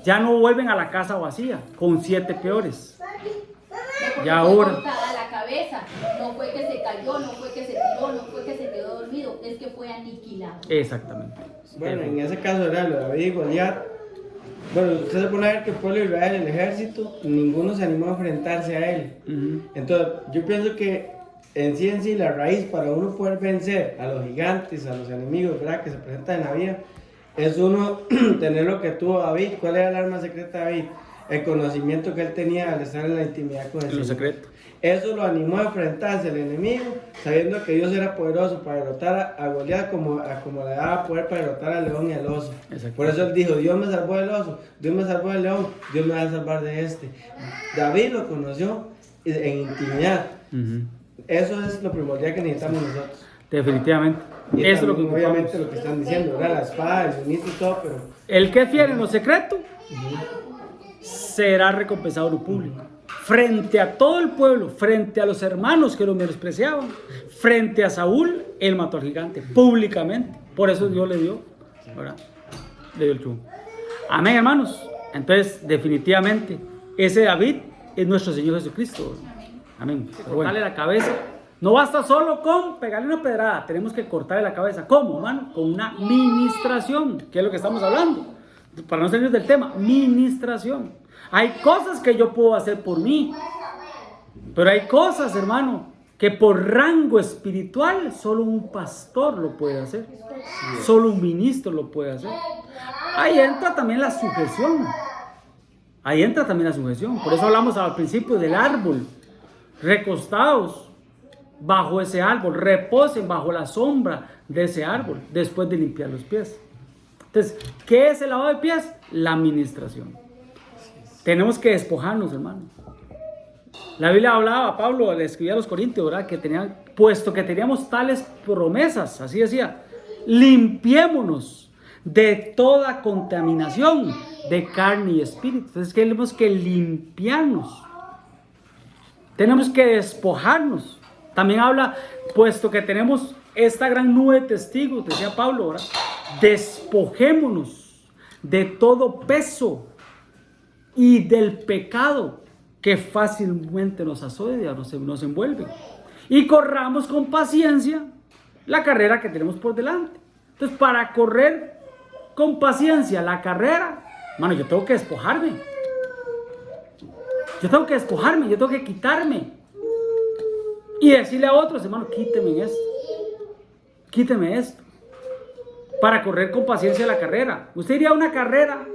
Speaker 1: Ya no vuelven a la casa vacía, con 7 peores. Y ahora,
Speaker 5: Cortada la cabeza, no fue que se cayó, no fue que se tiró, no fue que se quedó dormido, es que fue aniquilado.
Speaker 1: exactamente.
Speaker 7: Bueno, en ese caso era lo de David y Goliat. Bueno, usted se pone a ver que el pueblo de Israel, el ejército, ninguno se animó a enfrentarse a él.
Speaker 1: Ujú.
Speaker 7: Entonces, yo pienso que en sí, la raíz para uno poder vencer a los gigantes, a los enemigos, ¿verdad?, que se presentan en la vida, es uno tener lo que tuvo David. ¿Cuál era el arma secreta de David? El conocimiento que él tenía al estar en la intimidad con el
Speaker 1: En lo
Speaker 7: Señor.
Speaker 1: secreto.
Speaker 7: Eso lo animó a enfrentarse al enemigo, sabiendo que Dios era poderoso para derrotar a Goliat como le daba poder para derrotar al león y al oso.
Speaker 1: Exacto.
Speaker 7: Por eso él dijo, Dios me salvó del oso, Dios me salvó del león, Dios me va a salvar de este. David lo conoció en intimidad.
Speaker 1: Ujú.
Speaker 7: Eso es lo primordial que necesitamos nosotros.
Speaker 1: Definitivamente.
Speaker 7: Y
Speaker 1: Eso es lo que
Speaker 7: también, obviamente
Speaker 1: ocupamos.
Speaker 7: lo que están diciendo, ¿verdad? La espada, el ministro y todo, pero
Speaker 1: El que es fiel en lo secreto será recompensado en lo público. Frente a todo el pueblo, frente a los hermanos que lo menospreciaban, frente a Saúl, él mató al gigante públicamente. Por eso Dios le dio, ¿verdad? Le dio el triunfo. Amén, hermanos. Entonces, definitivamente, ese David es nuestro Señor Jesucristo. Amén. Cortarle la cabeza. No basta solo con pegarle una pedrada, tenemos que cortarle la cabeza. ¿Cómo, hermano? Con una ministración, que es lo que estamos hablando. Para no salir del tema, ministración. Hay cosas que yo puedo hacer por mí, pero hay cosas, hermano, que por rango espiritual solo un pastor lo puede hacer, solo un ministro lo puede hacer. Ahí entra también la sujeción. Ahí entra también la sujeción. Por eso hablamos al principio del árbol. Recostados bajo ese árbol, reposen bajo la sombra de ese árbol después de limpiar los pies. Entonces, ¿qué es el lavado de pies? La administración. Tenemos que despojarnos, hermano. La Biblia hablaba, Pablo le escribía a los Corintios, ¿verdad? Que tenían, puesto que teníamos tales promesas, así decía, limpiémonos de toda contaminación de carne y espíritu. Entonces tenemos que limpiarnos. Tenemos que despojarnos. También habla, puesto que tenemos esta gran nube de testigos, decía Pablo, ¿verdad? Despojémonos de todo peso y del pecado que fácilmente nos asocia, nos envuelve. Y corramos con paciencia la carrera que tenemos por delante. Entonces, para correr con paciencia la carrera, hermano, yo tengo que despojarme. Yo tengo que quitarme. Y decirle a otros, hermano, quíteme esto. Para correr con paciencia la carrera. Usted iría a una carrera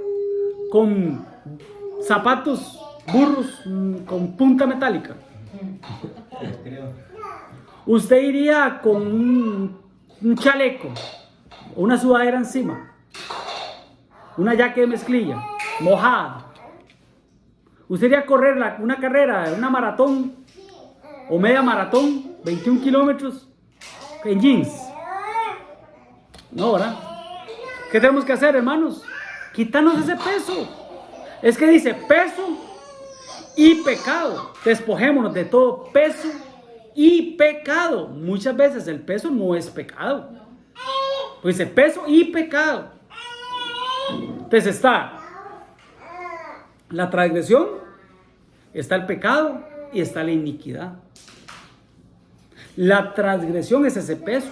Speaker 1: con zapatos burros con punta metálica. Usted iría con un chaleco, una sudadera encima, una jaque de mezclilla, mojada. Usted iría a correr una carrera, una maratón o media maratón, 21 kilómetros, en jeans. No, ¿verdad? ¿Qué tenemos que hacer, hermanos? Quitarnos ese peso. Es que dice peso y pecado. Despojémonos de todo peso y pecado. Muchas veces el peso no es pecado. Pues dice peso y pecado. Entonces está la transgresión, está el pecado y está la iniquidad. La transgresión es ese peso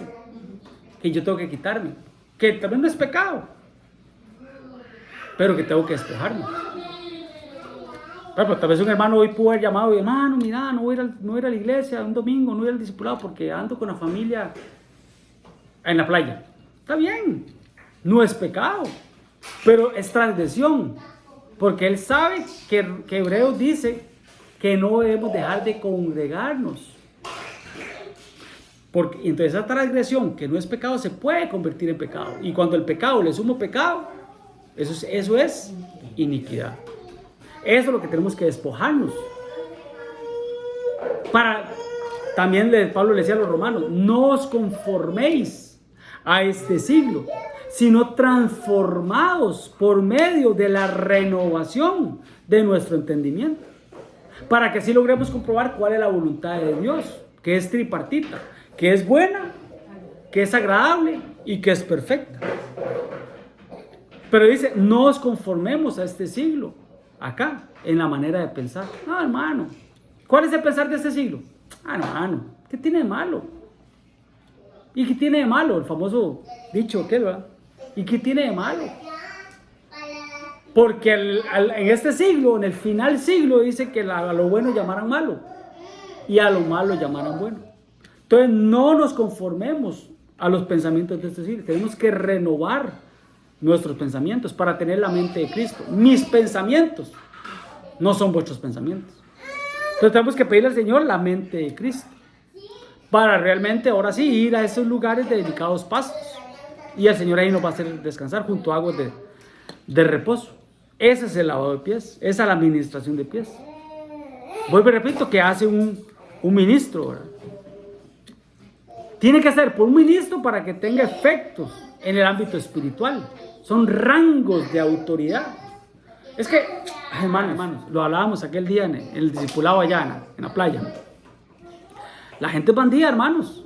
Speaker 1: que yo tengo que quitarme, que también no es pecado, pero que tengo que despojarme. Pero tal vez un hermano hoy pudo haber llamado y hermano, mira, no voy a ir a la iglesia un domingo, no voy a ir al discipulado porque ando con la familia en la playa. Está bien, no es pecado, pero es transgresión, porque él sabe que Hebreos dice que no debemos dejar de congregarnos. Porque entonces esa transgresión que no es pecado se puede convertir en pecado. Y cuando el pecado le suma pecado, eso es iniquidad. Eso es lo que tenemos que despojarnos. También Pablo le decía a los romanos, no os conforméis a este siglo, sino transformados por medio de la renovación de nuestro entendimiento, para que así logremos comprobar cuál es la voluntad de Dios, que es tripartita, que es buena, que es agradable y que es perfecta. Pero dice, no os conformemos a este siglo, acá, en la manera de pensar. No, hermano, ¿cuál es el pensar de este siglo? Ah, hermano, ¿qué tiene de malo? ¿Y qué tiene de malo? El famoso dicho, ¿qué, verdad? ¿Y qué tiene de malo? Porque en este siglo, en el final siglo, dice que a lo bueno llamaran malo y a lo malo llamaran bueno. Entonces no nos conformemos a los pensamientos de este siglo. Tenemos que renovar nuestros pensamientos para tener la mente de Cristo. Mis pensamientos no son vuestros pensamientos. Entonces tenemos que pedirle al Señor la mente de Cristo para realmente ahora sí ir a esos lugares de delicados pastos. Y el Señor ahí nos va a hacer descansar junto a aguas de reposo. Ese es el lavado de pies. Esa es la administración de pies. Vuelvo y repito que hace un ministro, ¿verdad? Tiene que ser por un ministro para que tenga efectos en el ámbito espiritual. Son rangos de autoridad. Es que, hermanos, lo hablábamos aquel día en el discipulado allá en la playa. La gente es bandida, hermanos.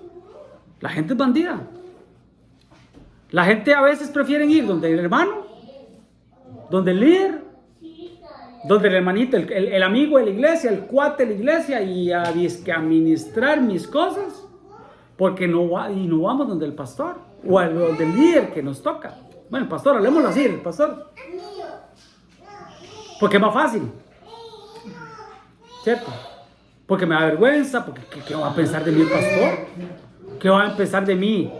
Speaker 1: La gente es bandida. La gente a veces prefiere ir donde el hermano, donde el líder, donde el hermanito, el amigo de la iglesia, el cuate de la iglesia y a administrar mis cosas. Porque no vamos donde el pastor o donde el líder que nos toca. Bueno, el pastor, hablemoslo así, el pastor. Porque es más fácil. ¿Cierto? Porque me da vergüenza, porque ¿qué va a pensar de mí el pastor? ¿Qué va a pensar de mí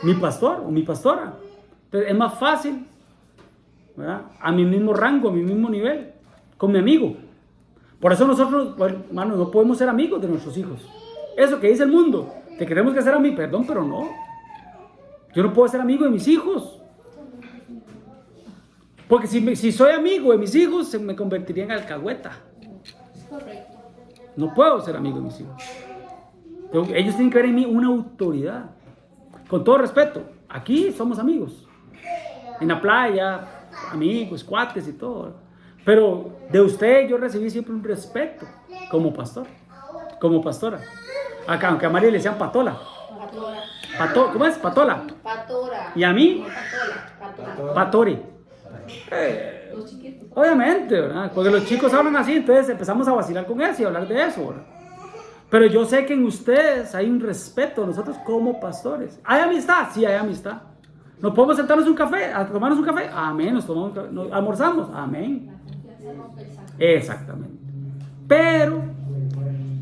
Speaker 1: mi pastor o mi pastora? Entonces es más fácil, ¿verdad? A mi mismo rango, a mi mismo nivel, con mi amigo. Por eso nosotros, bueno, hermanos, no podemos ser amigos de nuestros hijos. Eso que dice el mundo, te queremos que hacer a mí, perdón, pero no. Yo no puedo ser amigo de mis hijos. Porque si soy amigo de mis hijos, se me convertiría en alcahueta. No puedo ser amigo de mis hijos. Ellos tienen que ver en mí una autoridad. Con todo respeto, aquí somos amigos. En la playa, amigos, cuates y todo. Pero de usted yo recibí siempre un respeto como pastor, como pastora. Acá, aunque a María le decían patola. ¿Cómo es? Patola.
Speaker 5: Patora.
Speaker 1: ¿Y a mí?
Speaker 5: Patora.
Speaker 1: Patori.
Speaker 5: Los chiquitos.
Speaker 1: Obviamente, ¿verdad? Porque los chicos hablan así, entonces empezamos a vacilar con eso y a hablar de eso, ¿verdad? Pero yo sé que en ustedes hay un respeto, nosotros como pastores. ¿Hay amistad? Sí, hay amistad. ¿Nos podemos sentarnos un café, a tomarnos un café? Amén. Nos almorzamos. Amén. Exactamente. Pero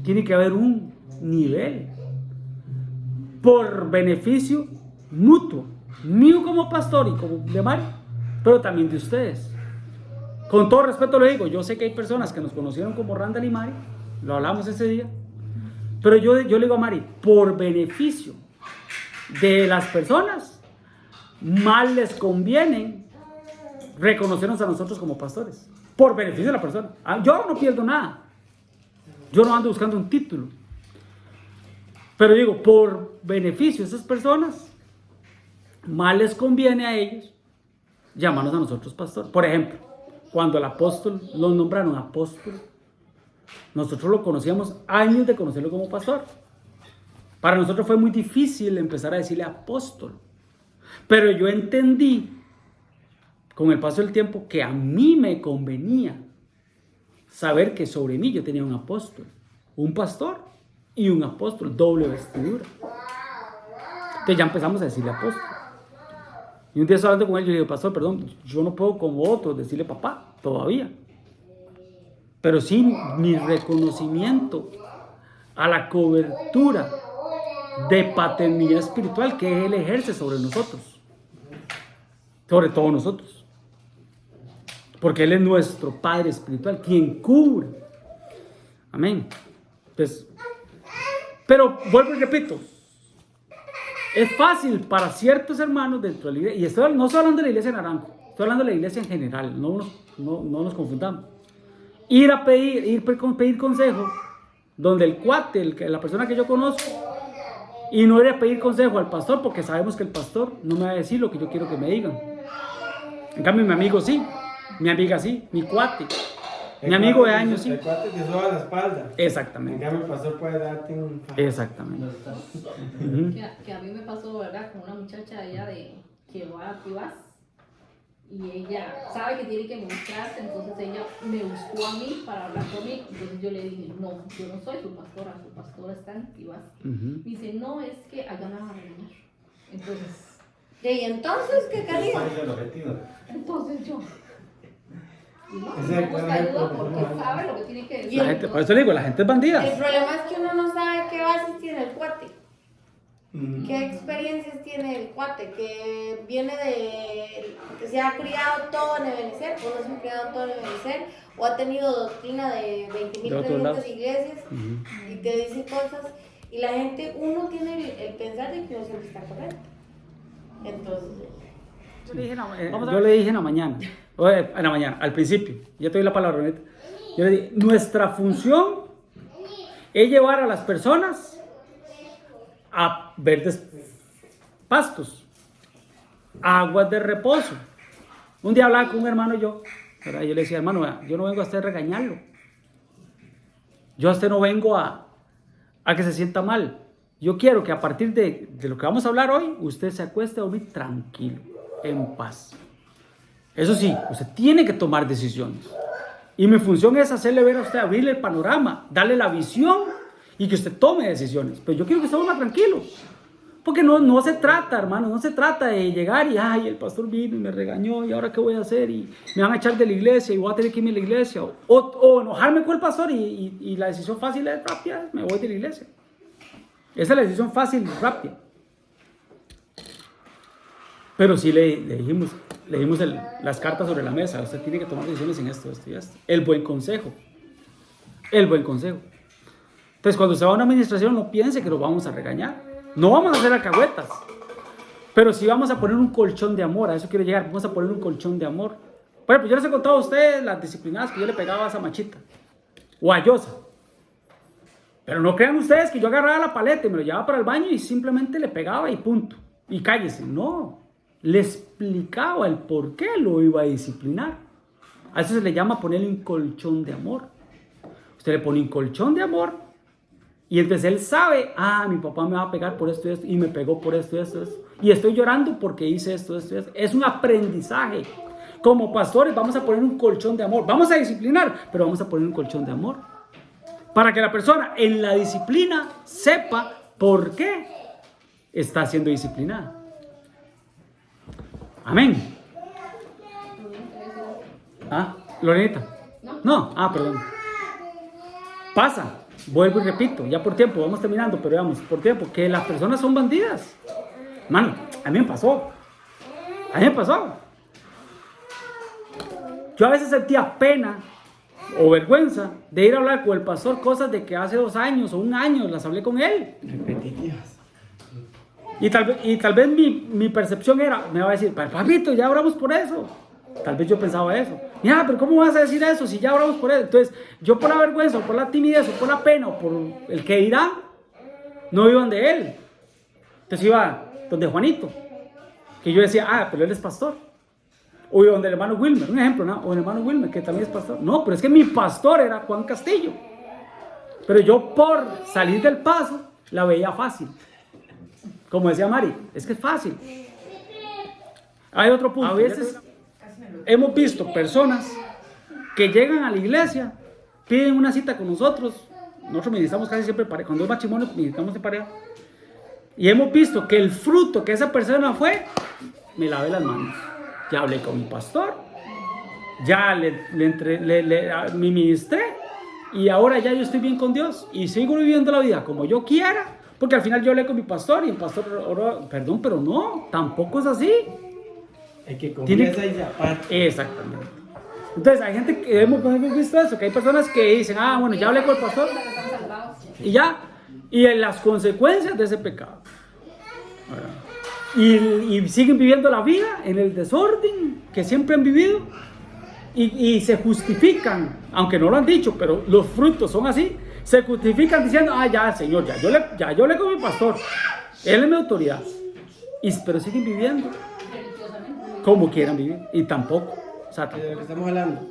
Speaker 1: tiene que haber un nivel por beneficio mutuo, mío como pastor y como de Mari, pero también de ustedes. Con todo respeto lo digo, yo sé que hay personas que nos conocieron como Randall y Mari, lo hablamos ese día, pero yo le digo a Mari, por beneficio de las personas, más les conviene reconocernos a nosotros como pastores, por beneficio de la persona. Yo no pierdo nada, yo no ando buscando un título, pero digo, por beneficio de esas personas, más les conviene a ellos llamarnos a nosotros pastor. Por ejemplo, cuando el apóstol los nombraron apóstol, nosotros lo conocíamos años de conocerlo como pastor. Para nosotros fue muy difícil empezar a decirle apóstol, pero yo entendí con el paso del tiempo que a mí me convenía saber que sobre mí yo tenía un apóstol, un pastor y un apóstol, doble vestidura. Entonces ya empezamos a decirle apóstol. Y un día estaba hablando con él, yo le digo, pastor, perdón, yo no puedo como otros decirle papá, todavía. Pero sí mi reconocimiento a la cobertura de paternidad espiritual que Él ejerce sobre nosotros. Sobre todos nosotros. Porque Él es nuestro Padre espiritual, quien cubre. Amén. Entonces, pero vuelvo y repito, es fácil para ciertos hermanos dentro de la iglesia, y no estoy hablando de la iglesia de Naranjo, estoy hablando de la iglesia en general, no nos confundamos. Ir a pedir consejo, donde el cuate, la persona que yo conozco, y no ir a pedir consejo al pastor, porque sabemos que el pastor no me va a decir lo que yo quiero que me digan. En cambio, mi amigo sí, mi amiga sí, mi cuate. Mi amigo de años, sí.
Speaker 7: El cuate te soba la espalda.
Speaker 1: Exactamente.
Speaker 7: En cambio, el pastor puede darte un...
Speaker 1: Exactamente.
Speaker 8: Que a mí me pasó, ¿verdad? Con una muchacha allá de que va a Tibás. Y ella sabe que tiene que mostrarse, entonces ella me buscó a mí para hablar conmigo. Entonces yo le dije, no, yo no soy su pastora está en Tibás. Me dice, no, es que allá me van a regañar. Entonces...
Speaker 5: ¿Y entonces qué quería?
Speaker 2: ¿Cuál es el objetivo?
Speaker 8: Entonces yo... No,
Speaker 7: Exacto,
Speaker 8: busca ayuda porque sabe lo que tiene que decir.
Speaker 1: La gente, por eso le digo, la gente es bandida.
Speaker 9: El problema es que uno no sabe qué bases tiene el cuate, qué experiencias tiene el cuate, que viene de, que se ha criado todo en Ebenezer, o no se ha criado todo en Ebenezer, o ha tenido doctrina de 20.300 iglesias y te dice cosas, y la gente, uno tiene el pensar de que uno siempre está correcto. Entonces...
Speaker 1: Yo le dije en la mañana, al principio, ya te doy la palabra, neta. Yo le dije, nuestra función es llevar a las personas a verdes pastos, aguas de reposo. Un día hablaba con un hermano yo le decía, hermano, yo no vengo a usted a regañarlo. Yo a usted no vengo a que se sienta mal. Yo quiero que a partir de lo que vamos a hablar hoy, usted se acueste a dormir tranquilo, en paz. Eso sí, usted tiene que tomar decisiones. Y mi función es hacerle ver a usted, abrirle el panorama, darle la visión y que usted tome decisiones. Pero yo quiero que usted duerma tranquilo. Porque no se trata, hermano, no se trata de llegar y, ay, el pastor vino y me regañó y ahora qué voy a hacer y me van a echar de la iglesia y voy a tener que irme a la iglesia. O enojarme con el pastor y la decisión fácil es rápida, me voy de la iglesia. Esa es la decisión fácil y rápida. Pero sí le dijimos las cartas sobre la mesa. Usted tiene que tomar decisiones en esto y esto. El buen consejo. Entonces, cuando se va a una administración, no piense que lo vamos a regañar. No vamos a hacer alcahuetas. Pero sí vamos a poner un colchón de amor. A eso quiero llegar. Vamos a poner un colchón de amor. Bueno, pues yo les he contado a ustedes las disciplinadas que yo le pegaba a esa machita. O a Yosa. Pero no crean ustedes que yo agarraba la paleta y me lo llevaba para el baño y simplemente le pegaba y punto. Y cállese. No. Le explicaba el por qué lo iba a disciplinar. A eso se le llama ponerle un colchón de amor. Usted le pone un colchón de amor y entonces él sabe, mi papá me va a pegar por esto y esto, y me pegó por esto y esto, y estoy llorando porque hice esto. Es un aprendizaje. Como pastores vamos a poner un colchón de amor. Vamos a disciplinar, pero vamos a poner un colchón de amor. Para que la persona en la disciplina sepa por qué está siendo disciplinada. Amén. Lorenita. No, perdón. Pasa, vuelvo y repito, ya por tiempo, vamos terminando, pero digamos, por tiempo, que las personas son bandidas. Mano, a mí me pasó. Yo a veces sentía pena o vergüenza de ir a hablar con el pastor cosas de que hace 2 años o 1 año las hablé con él.
Speaker 7: Repetitivas.
Speaker 1: Y tal vez mi percepción era, me va a decir, papito, ya oramos por eso. Tal vez yo pensaba eso. Mira, pero ¿cómo vas a decir eso si ya oramos por eso? Entonces, yo por la vergüenza, o por la timidez, o por la pena, o por el que dirán, no iba donde él. Entonces iba donde Juanito, que yo decía, pero él es pastor. O iba donde el hermano Wilmer, un ejemplo, ¿no? O el hermano Wilmer, que también es pastor. No, pero es que mi pastor era Juan Castillo. Pero yo por salir del paso, la veía fácil. Como decía Mari, es que es fácil. Hay otro punto. A veces hemos visto personas que llegan a la iglesia, piden una cita con nosotros. Nosotros ministramos casi siempre pareja. Cuando es matrimonio, ministramos de pareja. Y hemos visto que el fruto que esa persona fue, me lavé las manos. Ya hablé con mi pastor, ya me ministré, y ahora ya yo estoy bien con Dios y sigo viviendo la vida como yo quiera. Porque al final yo hablé con mi pastor y el pastor oró, perdón, pero no, tampoco es así.
Speaker 7: Hay que confianza y aparte.
Speaker 1: Exactamente. Entonces hay gente que hemos visto eso, que hay personas que dicen, bueno, ya hablé con el pastor y ya, y en las consecuencias de ese pecado. Y siguen viviendo la vida en el desorden que siempre han vivido y se justifican, aunque no lo han dicho, pero los frutos son así. Se justifican diciendo, ya, Señor, ya yo le con mi pastor, él es mi autoridad, pero siguen viviendo como quieran vivir, y tampoco,
Speaker 7: de lo que estamos hablando.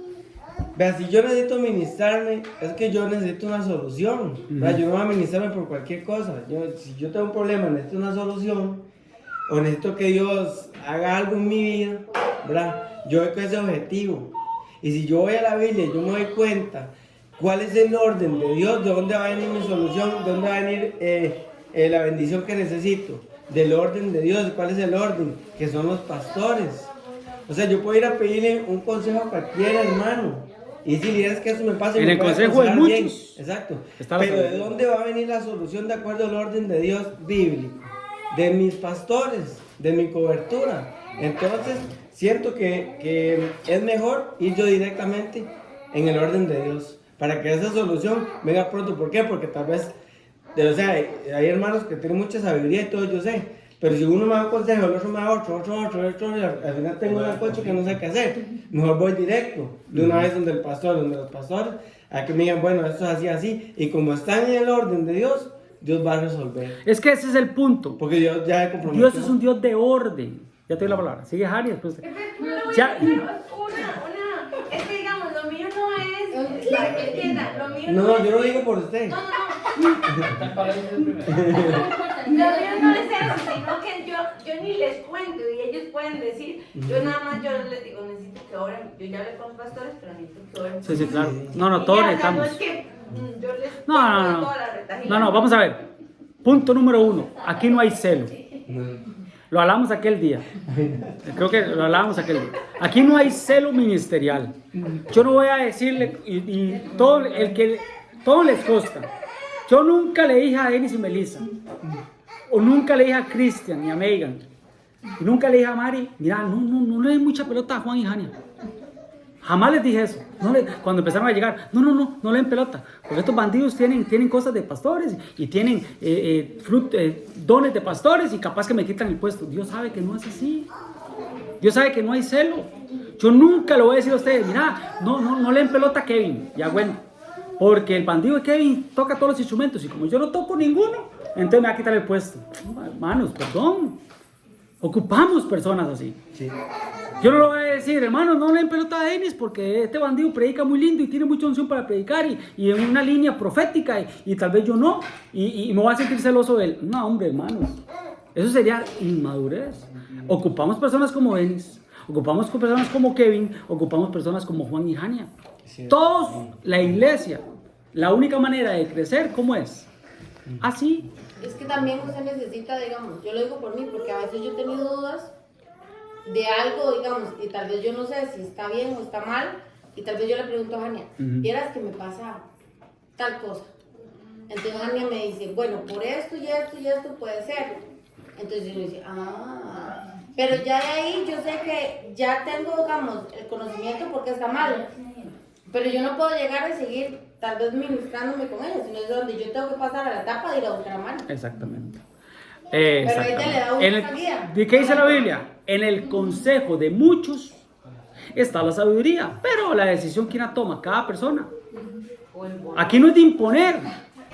Speaker 7: Vea, si yo necesito ministrarme, es que yo necesito una solución. Yo no voy a ministrarme por cualquier cosa. Si yo tengo un problema, necesito una solución, o necesito que Dios haga algo en mi vida, ¿verdad? Yo voy con ese objetivo. Y si yo voy a la Biblia y yo me doy cuenta cuál es el orden de Dios, de dónde va a venir mi solución, de dónde va a venir la bendición que necesito, del orden de Dios, cuál es el orden, que son los pastores. O sea, yo puedo ir a pedirle un consejo a cualquier hermano y si es que eso me pasa,
Speaker 1: en
Speaker 7: me
Speaker 1: el
Speaker 7: puede
Speaker 1: consejo hay
Speaker 7: bien.
Speaker 1: muchos.
Speaker 7: Exacto. Pero ¿de dónde va a venir la solución de acuerdo al orden de Dios bíblico? De mis pastores, de mi cobertura. Entonces, siento que es mejor ir yo directamente en el orden de Dios, para que esa solución venga pronto. ¿Por qué? Porque tal vez, hay hermanos que tienen mucha sabiduría y todo, yo sé, pero si uno me da un consejo, el otro me da otro, y al final tengo una coche que no sé qué hacer, mejor voy directo, de una vez donde los pastores, a que me digan, bueno, esto es así, y como están en el orden de Dios, Dios va a resolver.
Speaker 1: Es que ese es el punto.
Speaker 7: Porque Dios ya he comprometido.
Speaker 1: Dios es un Dios de orden. Ya te doy la palabra. Sigue Harry después.
Speaker 9: Es que digamos, lo mío no es, para que entiendan, lo mío
Speaker 7: No, yo no digo por usted.
Speaker 9: No. Lo mío no es eso, sino que yo ni les cuento y ellos pueden decir, yo nada más yo les digo, necesito que oren, yo ya hablé con los pastores, pero necesito que oren.
Speaker 1: Sí, claro. No, todos necesitamos.
Speaker 9: No es que yo les
Speaker 1: No, vamos a ver. Punto número 1. Aquí no hay celo. Lo hablamos aquel día. Creo que lo hablamos aquel día. Aquí no hay celo ministerial. Yo no voy a decirle, y todo les consta. Yo nunca le dije a Denis y Melissa, o nunca le dije a Cristian ni a Megan, y nunca le dije a Mari, mira, no le den mucha pelota a Juan y Jania. Jamás les dije eso. Cuando empezaron a llegar, no le den pelota. Porque estos bandidos tienen cosas de pastores y tienen dones de pastores y capaz que me quitan el puesto. Dios sabe que no es así. Dios sabe que no hay celo. Yo nunca le voy a decir a ustedes, mira, no le den pelota a Kevin y a Gwen. Porque el bandido de Kevin toca todos los instrumentos y como yo no toco ninguno, entonces me va a quitar el puesto. No, hermanos, perdón. Ocupamos personas así.
Speaker 7: Sí.
Speaker 1: Yo no lo voy a decir, hermanos, no le den pelota a Denis porque este bandido predica muy lindo y tiene mucha unción para predicar y en una línea profética y tal vez yo no y me voy a sentir celoso de él. No, hombre, hermanos, eso sería inmadurez. Ocupamos personas como Denis, ocupamos personas como Kevin, ocupamos personas como Juan y Jania.
Speaker 7: Sí.
Speaker 1: Todos, la iglesia, la única manera de crecer, ¿cómo es? Así.
Speaker 9: Es que también usted necesita, digamos, yo lo digo por mí, porque a veces yo he tenido dudas de algo, digamos, y tal vez yo no sé si está bien o está mal, y tal vez yo le pregunto a Jania, vieras que me pasa tal cosa. Entonces Jania me dice, bueno, por esto y esto y esto puede ser. Entonces yo le digo, pero ya de ahí yo sé que ya tengo, digamos, el conocimiento porque está mal. Pero yo no puedo llegar a seguir tal vez ministrándome con ella, sino es donde yo tengo que pasar a la etapa de ir a buscar a Mari.
Speaker 1: Exactamente.
Speaker 9: Pero ella le da una salida.
Speaker 1: ¿De qué dice la Biblia? En el consejo de muchos está la sabiduría, pero la decisión quién la toma, cada persona. Aquí no es de imponer.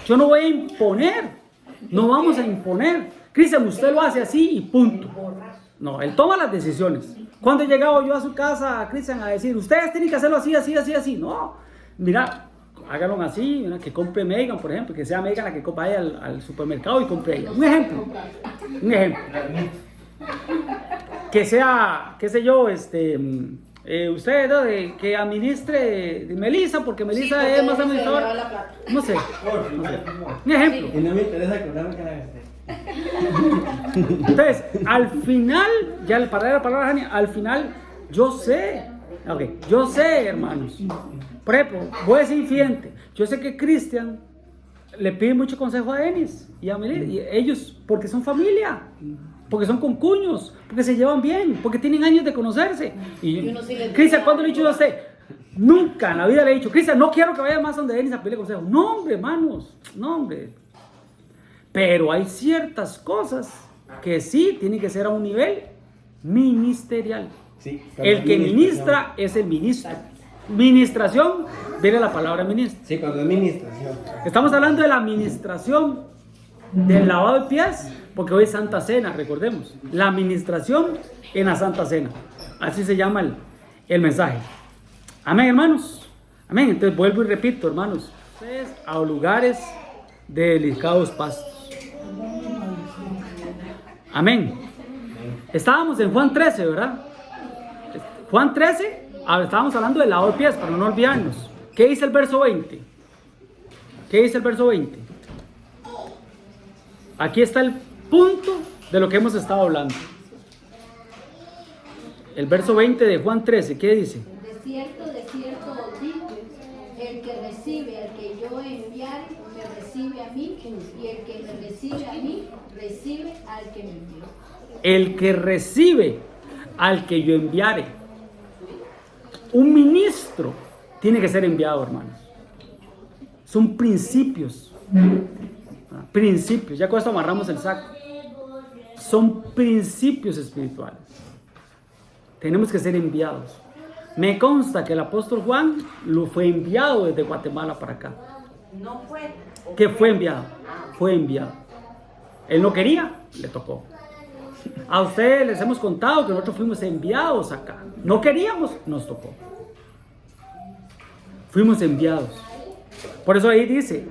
Speaker 1: Yo no voy a imponer. No vamos a imponer. Cristian, usted lo hace así y punto. No, él toma las decisiones. Cuando he llegado yo a su casa, a Cristian, a decir, ustedes tienen que hacerlo así, así, así, así. No, mira, háganlo así, mira, que compre Megan, por ejemplo, que sea Megan la que vaya al supermercado y compre ella. Un ejemplo. Que sea, qué sé yo, usted, ¿no? Que administre de Melissa, porque Melissa
Speaker 9: Sí,
Speaker 1: es más
Speaker 9: porque
Speaker 1: administradora. No sé. Un ejemplo.
Speaker 7: Y no me interesa cobrarme cada vez.
Speaker 1: Entonces, al final, ya para la palabra Jania, al final, yo sé, hermanos. Por ejemplo, voy a ser infidente. Yo sé que Cristian le pide mucho consejo a Denis y a Melissa, y ellos, porque son familia, porque son concuños, porque se llevan bien, porque tienen años de conocerse. Y
Speaker 9: uno sí les
Speaker 1: Cristian,
Speaker 9: dice,
Speaker 1: ¿cuándo le he dicho a usted? Nunca en la vida le he dicho, Cristian, no quiero que vaya más donde Denis a pedirle consejo. No, hombre, hermanos, no, hombre. Pero hay ciertas cosas que sí tienen que ser a un nivel ministerial.
Speaker 7: Sí,
Speaker 1: El que ministra es el ministro. Ministración, viene la palabra ministro.
Speaker 7: Sí, cuando es administración.
Speaker 1: Estamos hablando de la administración del lavado de pies, porque hoy es Santa Cena, recordemos. La administración en la Santa Cena. Así se llama el mensaje. Amén, hermanos. Amén. Entonces vuelvo y repito, hermanos. Ustedes a lugares de delicados pastos. Amén. Estábamos en Juan 13, ¿verdad? Juan 13, estábamos hablando del lavado de pies, para no olvidarnos. ¿Qué dice el verso 20? ¿Qué dice el verso 20? Aquí está el punto de lo que hemos estado hablando. El verso 20 de Juan 13, ¿qué dice?
Speaker 5: De cierto os digo, el que recibe al que yo enviare, me recibe a mí, y el que me recibe a mí, recibe al que me envió.
Speaker 1: El que recibe al que yo enviare. Un ministro tiene que ser enviado, hermanos. Son principios. Principios. Ya con esto amarramos el saco. Son principios espirituales. Tenemos que ser enviados. Me consta que el apóstol Juan lo fue enviado desde Guatemala para acá.
Speaker 9: No fue.
Speaker 1: ¿Qué fue enviado? Fue enviado. Él no quería, le tocó. A ustedes les hemos contado que nosotros fuimos enviados acá. No queríamos, nos tocó. Fuimos enviados. Por eso ahí dice,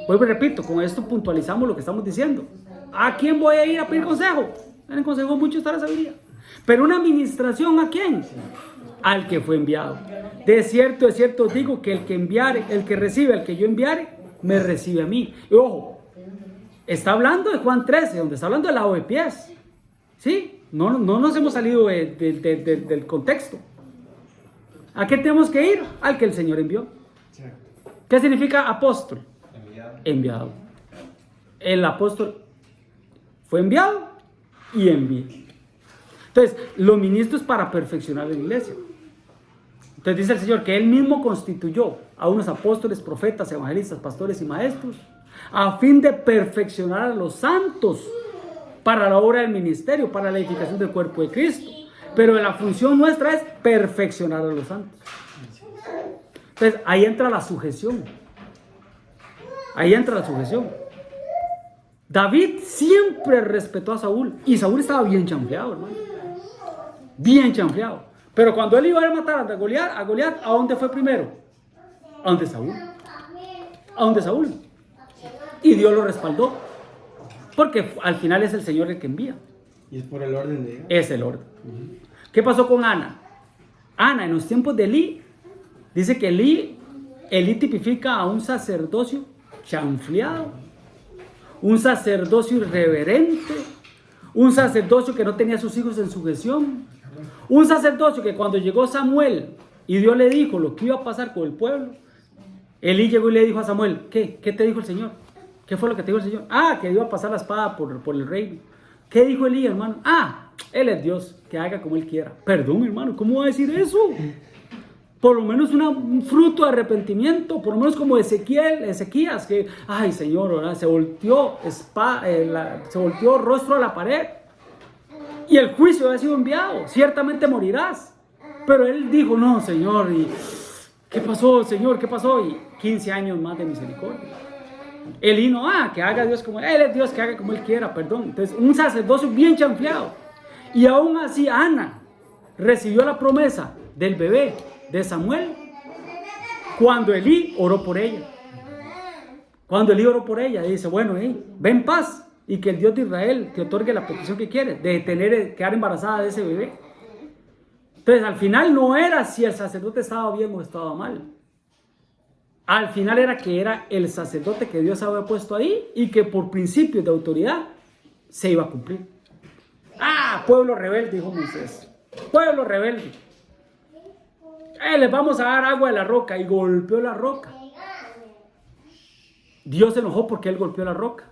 Speaker 1: vuelvo y repito, con esto puntualizamos lo que estamos diciendo. ¿A quién voy a ir a pedir consejo? En el consejo mucho está la sabiduría. Pero una administración, ¿a quién? Al que fue enviado. De cierto os digo que el que enviare, el que recibe al que yo enviare, me recibe a mí. Y ojo, está hablando de Juan 13, donde está hablando del lavado de pies. ¿Sí? No nos hemos salido del contexto. ¿A qué tenemos que ir? Al que el Señor envió. ¿Qué significa apóstol? Enviado. El apóstol fue enviado y envió. Entonces, los ministros para perfeccionar la iglesia. Entonces dice el Señor que Él mismo constituyó a unos apóstoles, profetas, evangelistas, pastores y maestros a fin de perfeccionar a los santos para la obra del ministerio, para la edificación del cuerpo de Cristo. Pero la función nuestra es perfeccionar a los santos. Entonces ahí entra la sujeción. Ahí entra la sujeción. David siempre respetó a Saúl. Y Saúl estaba bien chanfleado, hermano. Bien chanfleado. Pero cuando él iba a matar a Goliat, ¿a dónde fue primero? A donde Saúl. A donde Saúl. Y Dios lo respaldó. Porque al final es el Señor el que envía.
Speaker 7: Y es por el orden de Dios.
Speaker 1: Es el orden. ¿Qué pasó con Ana? Ana, en los tiempos de Elí, dice que Elí tipifica a un sacerdocio chanfleado, un sacerdocio irreverente, un sacerdocio que no tenía a sus hijos en sujeción, un sacerdocio que cuando llegó Samuel y Dios le dijo lo que iba a pasar con el pueblo, Elí llegó y le dijo a Samuel, ¿qué te dijo el Señor? ¿Qué fue lo que te dijo el Señor? Que iba a pasar la espada por el reino. ¿Qué dijo Elí, hermano? Él es Dios, que haga como Él quiera. Perdón, hermano, ¿cómo va a decir eso? Por lo menos un fruto de arrepentimiento, por lo menos como Ezequías, que, ay Señor, ¿verdad? Se volteó rostro a la pared. Y el juicio había sido enviado, ciertamente morirás. Pero él dijo, no, Señor, ¿y qué pasó, Señor? ¿Qué pasó? Y 15 años más de misericordia. Elí no, que haga Dios como Él es Dios, que haga como Él quiera, perdón. Entonces, un sacerdocio bien chanfleado. Y aún así, Ana recibió la promesa del bebé de Samuel cuando Elí oró por ella. Cuando Elí oró por ella, dice, bueno, ven en paz y que el Dios de Israel te otorgue la petición que quieres de quedar embarazada de ese bebé. Entonces, al final no era si el sacerdote estaba bien o estaba mal. Al final era que era el sacerdote que Dios había puesto ahí y que por principios de autoridad se iba a cumplir. Pueblo rebelde, dijo Moisés. Pueblo rebelde. Les vamos a dar agua de la roca. Y golpeó la roca. Dios se enojó porque él golpeó la roca.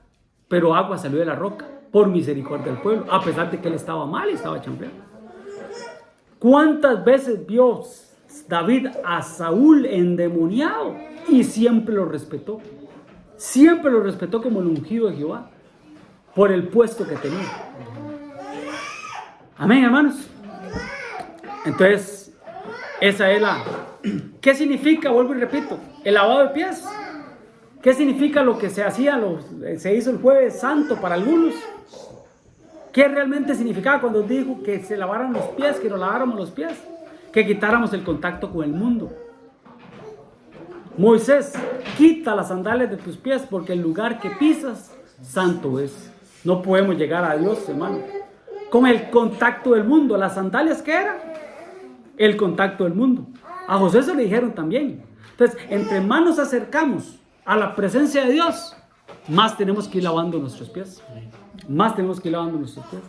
Speaker 1: Pero agua salió de la roca por misericordia del pueblo. A pesar de que él estaba mal y estaba chambeando. ¿Cuántas veces vio David a Saúl endemoniado? Y siempre lo respetó. Siempre lo respetó como el ungido de Jehová. Por el puesto que tenía. Amén, hermanos. Entonces, esa es la... ¿Qué significa, vuelvo y repito, el lavado de pies? ¿Qué significa lo que se hacía, se hizo el jueves santo para algunos? ¿Qué realmente significaba cuando dijo que se lavaran los pies, que nos laváramos los pies? Que quitáramos el contacto con el mundo. Moisés, quita las sandalias de tus pies porque el lugar que pisas, santo es. No podemos llegar a Dios, hermano, con el contacto del mundo. ¿Las sandalias qué era? El contacto del mundo. A José se le dijeron también. Entonces, entre más nos acercamos a la presencia de Dios, más tenemos que ir lavando nuestros pies. Más tenemos que ir lavando nuestros pies.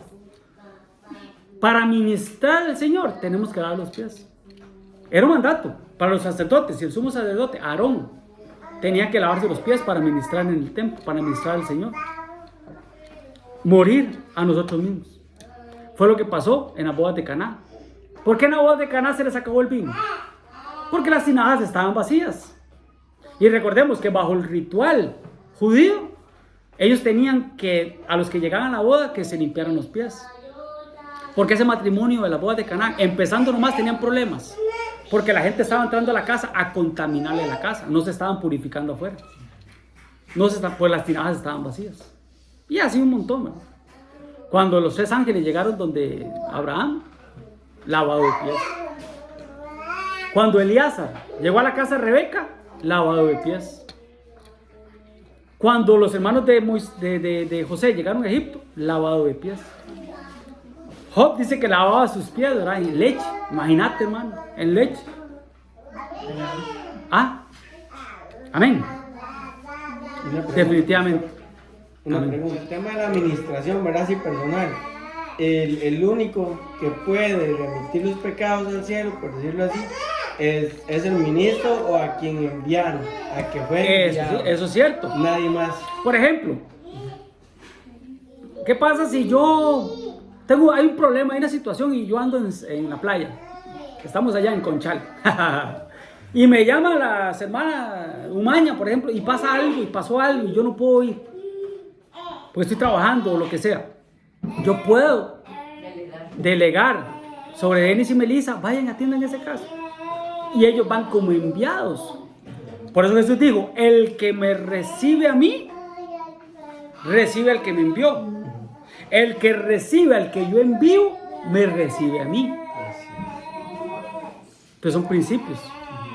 Speaker 1: Para ministrar al Señor, tenemos que lavar los pies. Era un mandato para los sacerdotes. Y el sumo sacerdote, Aarón, tenía que lavarse los pies para ministrar en el templo, para ministrar al Señor. Morir a nosotros mismos. Fue lo que pasó en las bodas de Caná. ¿Por qué en las bodas de Caná se les acabó el vino? Porque las tinajas estaban vacías. Y recordemos que bajo el ritual judío, ellos tenían que, a los que llegaban a la boda, que se limpiaran los pies. Porque ese matrimonio de las bodas de Caná, empezando nomás, tenían problemas. Porque la gente estaba entrando a la casa a contaminarle la casa. No se estaban purificando afuera. Pues las tinajas estaban vacías. Y así un montón, ¿no? Cuando los 3 ángeles llegaron donde Abraham, lavado de pies. Cuando Elíasar llegó a la casa de Rebeca, lavado de pies. Cuando los hermanos de José llegaron a Egipto, lavado de pies. Job dice que lavaba sus pies, ¿verdad? En leche. Imagínate, hermano, en leche. Amén. Definitivamente.
Speaker 7: Una pregunta. El tema de la administración, ¿verdad? Sí, personal. El único que puede remitir los pecados al cielo, por decirlo así, es el ministro o a quien enviaron, a que fue enviado.
Speaker 1: Eso es cierto.
Speaker 7: Nadie más.
Speaker 1: Por ejemplo, ¿qué pasa si hay un problema, hay una situación y yo ando en la playa? Estamos allá en Conchal. Y me llama la hermana Umaña, por ejemplo, y pasó algo y yo no puedo ir. Porque estoy trabajando o lo que sea. Yo puedo delegar sobre Denis y Melissa, vayan, atiendan ese caso. Y ellos van como enviados. Por eso Jesús dijo, el que me recibe a mí, recibe al que me envió. El que recibe al que yo envío, me recibe a mí. Entonces son principios.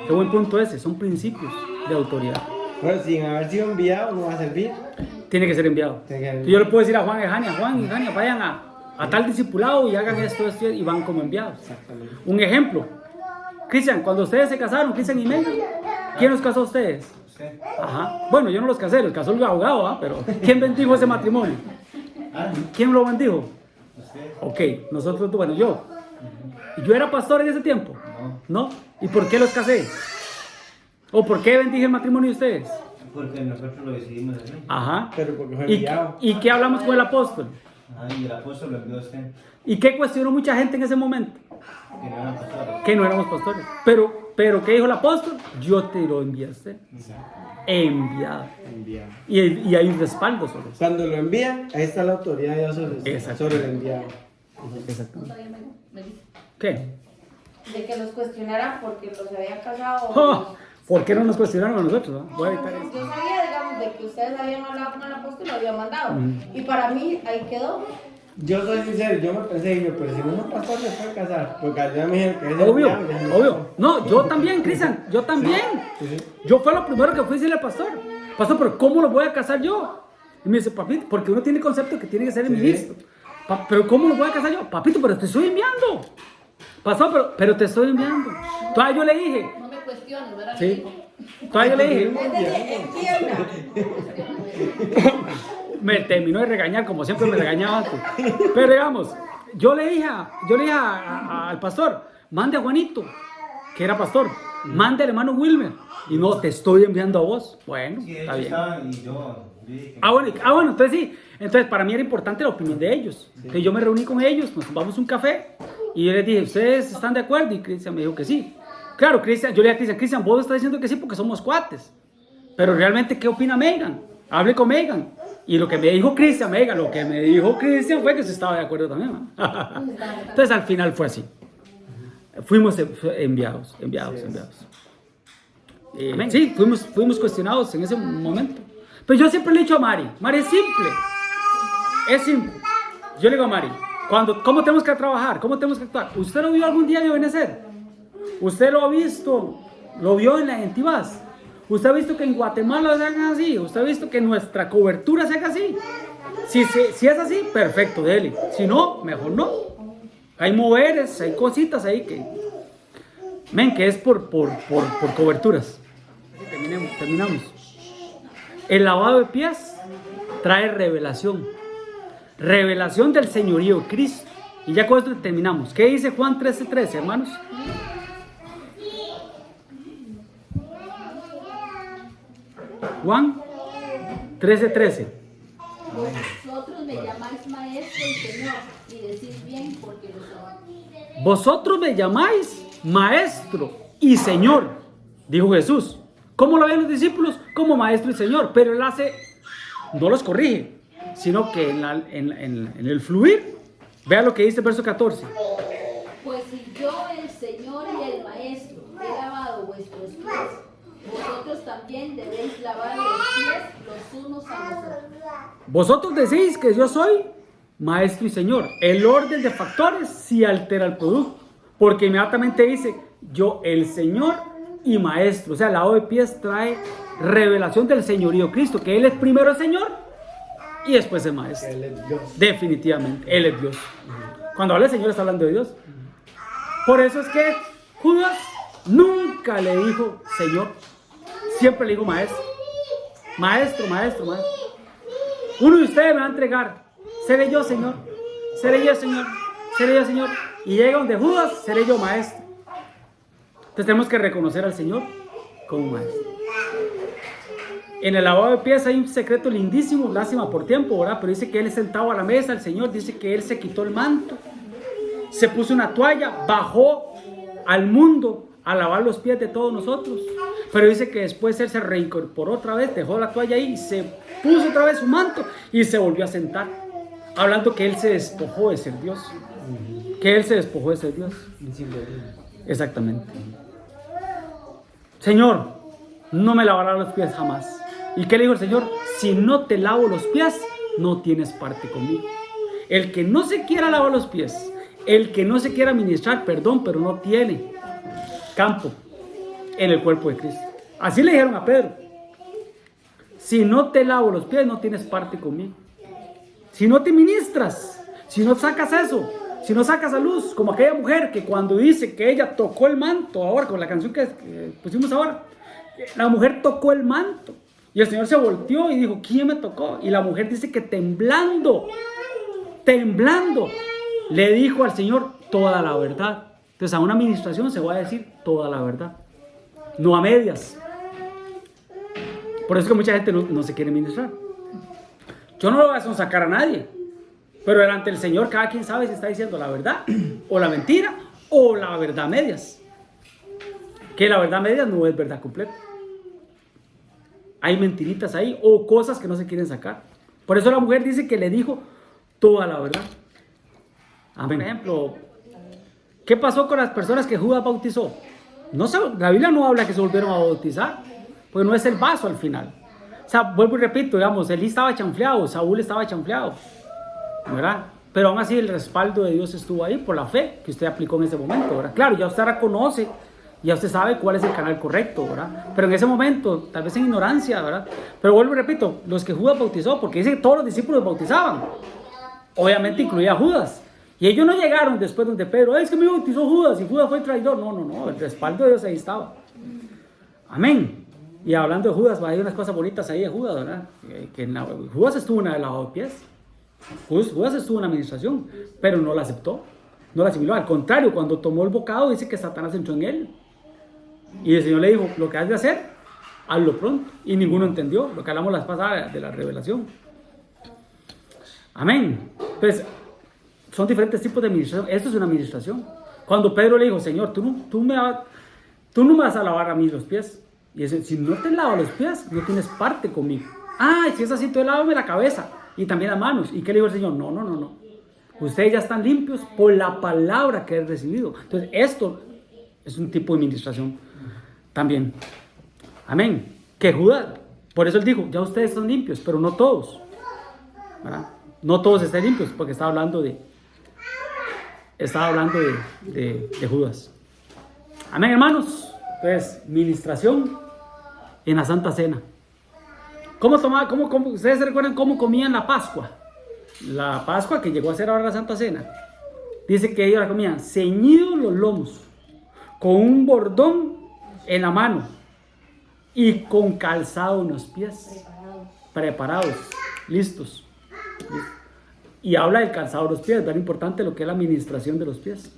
Speaker 1: Qué buen punto ese, son principios de autoridad.
Speaker 7: Bueno, sin haber sido enviado no va a servir.
Speaker 1: Tiene que ser enviado. Yo le puedo decir a Juan y Jania, vayan a tal discipulado y hagan esto, y van como enviados.
Speaker 7: Exactamente.
Speaker 1: Un ejemplo. Cristian, cuando ustedes se casaron, Cristian y Megan, ¿quién los casó a ustedes?
Speaker 2: Usted.
Speaker 1: Ajá. Bueno, yo no los casé, los casó el abogado, ¿ah? Pero ¿quién bendijo ese matrimonio? ¿Quién lo bendijo?
Speaker 2: Usted.
Speaker 1: Ok, nosotros, bueno, yo. ¿Yo era pastor en ese tiempo?
Speaker 2: No.
Speaker 1: ¿No? ¿Y por qué los casé? ¿O por qué bendije el matrimonio de ustedes?
Speaker 2: Porque nosotros lo decidimos así.
Speaker 1: Ajá.
Speaker 7: Pero porque fue
Speaker 1: ¿Y,
Speaker 7: enviado.
Speaker 1: ¿Y qué hablamos con el apóstol?
Speaker 2: Y el apóstol lo envió a usted.
Speaker 1: ¿Y qué cuestionó mucha gente en ese momento?
Speaker 2: Que no eran pastores.
Speaker 1: Que no éramos pastores. Pero ¿qué dijo el apóstol? Yo te lo envié a usted. Enviado.
Speaker 7: Enviado.
Speaker 1: Y hay un respaldo sobre eso.
Speaker 7: Cuando lo envían, ahí está la autoridad de Dios sobre el enviado.
Speaker 1: Exactamente.
Speaker 8: Todavía me dice.
Speaker 1: ¿Qué?
Speaker 9: De que los cuestionaran porque los habían casado.
Speaker 1: Oh, ¿por qué no nos cuestionaron a nosotros? ¿No? Voy a evitar eso.
Speaker 9: Yo sabía, digamos, de que ustedes habían hablado con el apóstol y lo habían mandado. Y para mí, ahí quedó.
Speaker 7: Yo soy sincero, yo me pensé, dije, pero si uno pastor se puede casar, porque allá me dijeron que es
Speaker 1: Obvio,
Speaker 7: enviado, ya no.
Speaker 1: obvio. No, yo también, Cristian, yo también.
Speaker 7: Sí.
Speaker 1: Yo fue lo primero que fui a decirle al pastor. Pastor, pero ¿cómo lo voy a casar yo? Y me dice, papito, porque uno tiene el concepto que tiene que ser el ministro. Pero ¿cómo lo voy a casar yo? Papito, pero te estoy enviando. Pastor, pero te estoy enviando. Todavía yo le dije.
Speaker 8: No me cuestiones, ¿verdad?
Speaker 1: Sí. Todavía yo le dije.
Speaker 9: Entienda.
Speaker 1: Me terminó de regañar como siempre me regañaba antes. Pero digamos, yo le dije al pastor, mande a Juanito, que era pastor, mande al hermano Wilmer. Y no, te estoy enviando a vos. Bueno,
Speaker 2: Sí,
Speaker 1: está
Speaker 2: ellos
Speaker 1: bien.
Speaker 2: estaban y yo dije que...
Speaker 1: Bueno, entonces sí. Entonces para mí era importante la opinión de ellos. Entonces yo me reuní con ellos, nos tomamos un café y yo les dije, ¿ustedes están de acuerdo? Y Cristian me dijo que sí. Claro, Cristian, yo le dije a Cristian, vos estás diciendo que sí porque somos cuates. Pero realmente, ¿qué opina Megan? Hable con Megan. Y lo que me dijo Cristian, Megan, lo que me dijo Cristian fue que se estaba de acuerdo también. ¿No? Entonces al final fue así. Fuimos enviados. Sí, fuimos cuestionados en ese momento. Pero yo siempre le he dicho a Mari es simple. Es simple. Yo le digo a Mari, ¿cómo tenemos que trabajar? ¿Cómo tenemos que actuar? ¿Usted lo vio algún día de Benecer? ¿Usted lo ha visto? ¿Lo vio en Tibás? ¿Usted ha visto que en Guatemala se hagan así? ¿Usted ha visto que nuestra cobertura se haga así? Si es así, perfecto, dele. Si no, mejor no. Hay moveres, hay cositas ahí que es por coberturas. Terminamos. El lavado de pies trae revelación. Revelación del señorío de Cristo. Y ya con esto terminamos. ¿Qué dice Juan 13:13, hermanos? Juan 13:13.
Speaker 5: Vosotros me llamáis maestro y señor, y decís bien porque lo soy.
Speaker 1: Vosotros me llamáis maestro y señor, dijo Jesús. ¿Cómo lo ven los discípulos? Como maestro y señor. Pero él no los corrige, sino que en el fluir, vea lo que dice el verso 14.
Speaker 5: Pues si yo, el Señor y el Maestro, he lavado vuestros pies, vosotros también debéis lavar los pies los unos a los otros.
Speaker 1: Vosotros decís que yo soy maestro y señor. El orden de factores sí altera el producto, porque inmediatamente dice yo, el Señor y maestro. O sea, el lavado de pies trae revelación del señorío de Cristo, que Él es primero el Señor y después el maestro.
Speaker 7: Él es Dios.
Speaker 1: Definitivamente, Él es Dios. Cuando habla el Señor está hablando de Dios. Por eso es que Judas nunca le dijo Señor, siempre le dijo maestro. Maestro. Uno de ustedes me va a entregar. Seré yo, Señor. Seré yo, Señor. Y llega donde Judas, seré yo, maestro. Entonces tenemos que reconocer al Señor como maestro. En el lavado de pies hay un secreto lindísimo, lástima por tiempo, ¿verdad? Pero dice que Él sentado a la mesa, el Señor dice que Él se quitó el manto, se puso una toalla, bajó al mundo a lavar los pies de todos nosotros. Pero dice que después Él se reincorporó otra vez, dejó la toalla ahí y se puso otra vez su manto y se volvió a sentar. Hablando que Él se despojó de ser Dios. Que Él se despojó de ser Dios. Exactamente. Señor, no me lavarás los pies jamás. ¿Y qué le dijo el Señor? Si no te lavo los pies, no tienes parte conmigo. El que no se quiera lavar los pies, el que no se quiera ministrar, perdón, pero no tiene campo en el cuerpo de Cristo. Así le dijeron a Pedro: si no te lavo los pies, no tienes parte conmigo. Si no te ministras, si no sacas eso, si no sacas a luz, como aquella mujer que cuando dice que ella tocó el manto, ahora con la canción que pusimos ahora, la mujer tocó el manto y el Señor se volteó y dijo: ¿quién me tocó? Y la mujer dice que temblando, le dijo al Señor toda la verdad. Entonces a una administración se va a decir toda la verdad, no a medias. Por eso es que mucha gente no se quiere ministrar. Yo no lo voy a sonsacar a nadie, pero delante del Señor cada quien sabe si está diciendo la verdad o la mentira o la verdad medias. Que la verdad medias no es verdad completa. Hay mentiritas ahí o cosas que no se quieren sacar. Por eso la mujer dice que le dijo toda la verdad. Por ejemplo, ¿qué pasó con las personas que Judas bautizó? La Biblia no habla que se volvieron a bautizar, porque no es el vaso al final. O sea, vuelvo y repito, digamos, Elí estaba chanfleado, Saúl estaba chanfleado, ¿verdad? Pero aún así el respaldo de Dios estuvo ahí por la fe que usted aplicó en ese momento, ¿verdad? Claro, ya usted ahora conoce, ya usted sabe cuál es el canal correcto, ¿verdad? Pero en ese momento, tal vez en ignorancia, ¿verdad? Pero vuelvo y repito, los que Judas bautizó, porque dice que todos los discípulos bautizaban, obviamente incluía a Judas. Y ellos no llegaron después donde Pedro: es que me bautizó Judas y Judas fue traidor. No, el respaldo de Dios ahí estaba. Amén. Y hablando de Judas, hay unas cosas bonitas ahí de Judas, ¿verdad? Judas estuvo en el lavado de pies. Judas estuvo en la administración, pero no la aceptó, no la asimiló. Al contrario, cuando tomó el bocado, dice que Satanás entró en él. Y el Señor le dijo: lo que has de hacer, hazlo pronto. Y ninguno entendió lo que hablamos la pasada de la revelación. Amén. Pues son diferentes tipos de administración. Esto es una administración. Cuando Pedro le dijo: Señor, tú no me vas a lavar a mí los pies. Y dice: si no te lavo los pies, no tienes parte conmigo. Si es así, entonces lávame la cabeza y también las manos. ¿Y qué le dijo el Señor? No. Ustedes ya están limpios por la palabra que he recibido. Entonces esto es un tipo de administración también. Amén. Que Judas, por eso él dijo: ya ustedes están limpios, pero no todos, ¿verdad? No todos están limpios, porque estaba hablando de Judas. Amén, hermanos. Entonces, ministración en la Santa Cena. ¿Cómo ustedes se recuerdan cómo comían la Pascua? La Pascua que llegó a ser ahora la Santa Cena. Dice que ellos la comían ceñidos los lomos, con un bordón en la mano y con calzado en los pies. Preparados, listos. Y habla del calzado de los pies, tan importante lo que es la administración de los pies.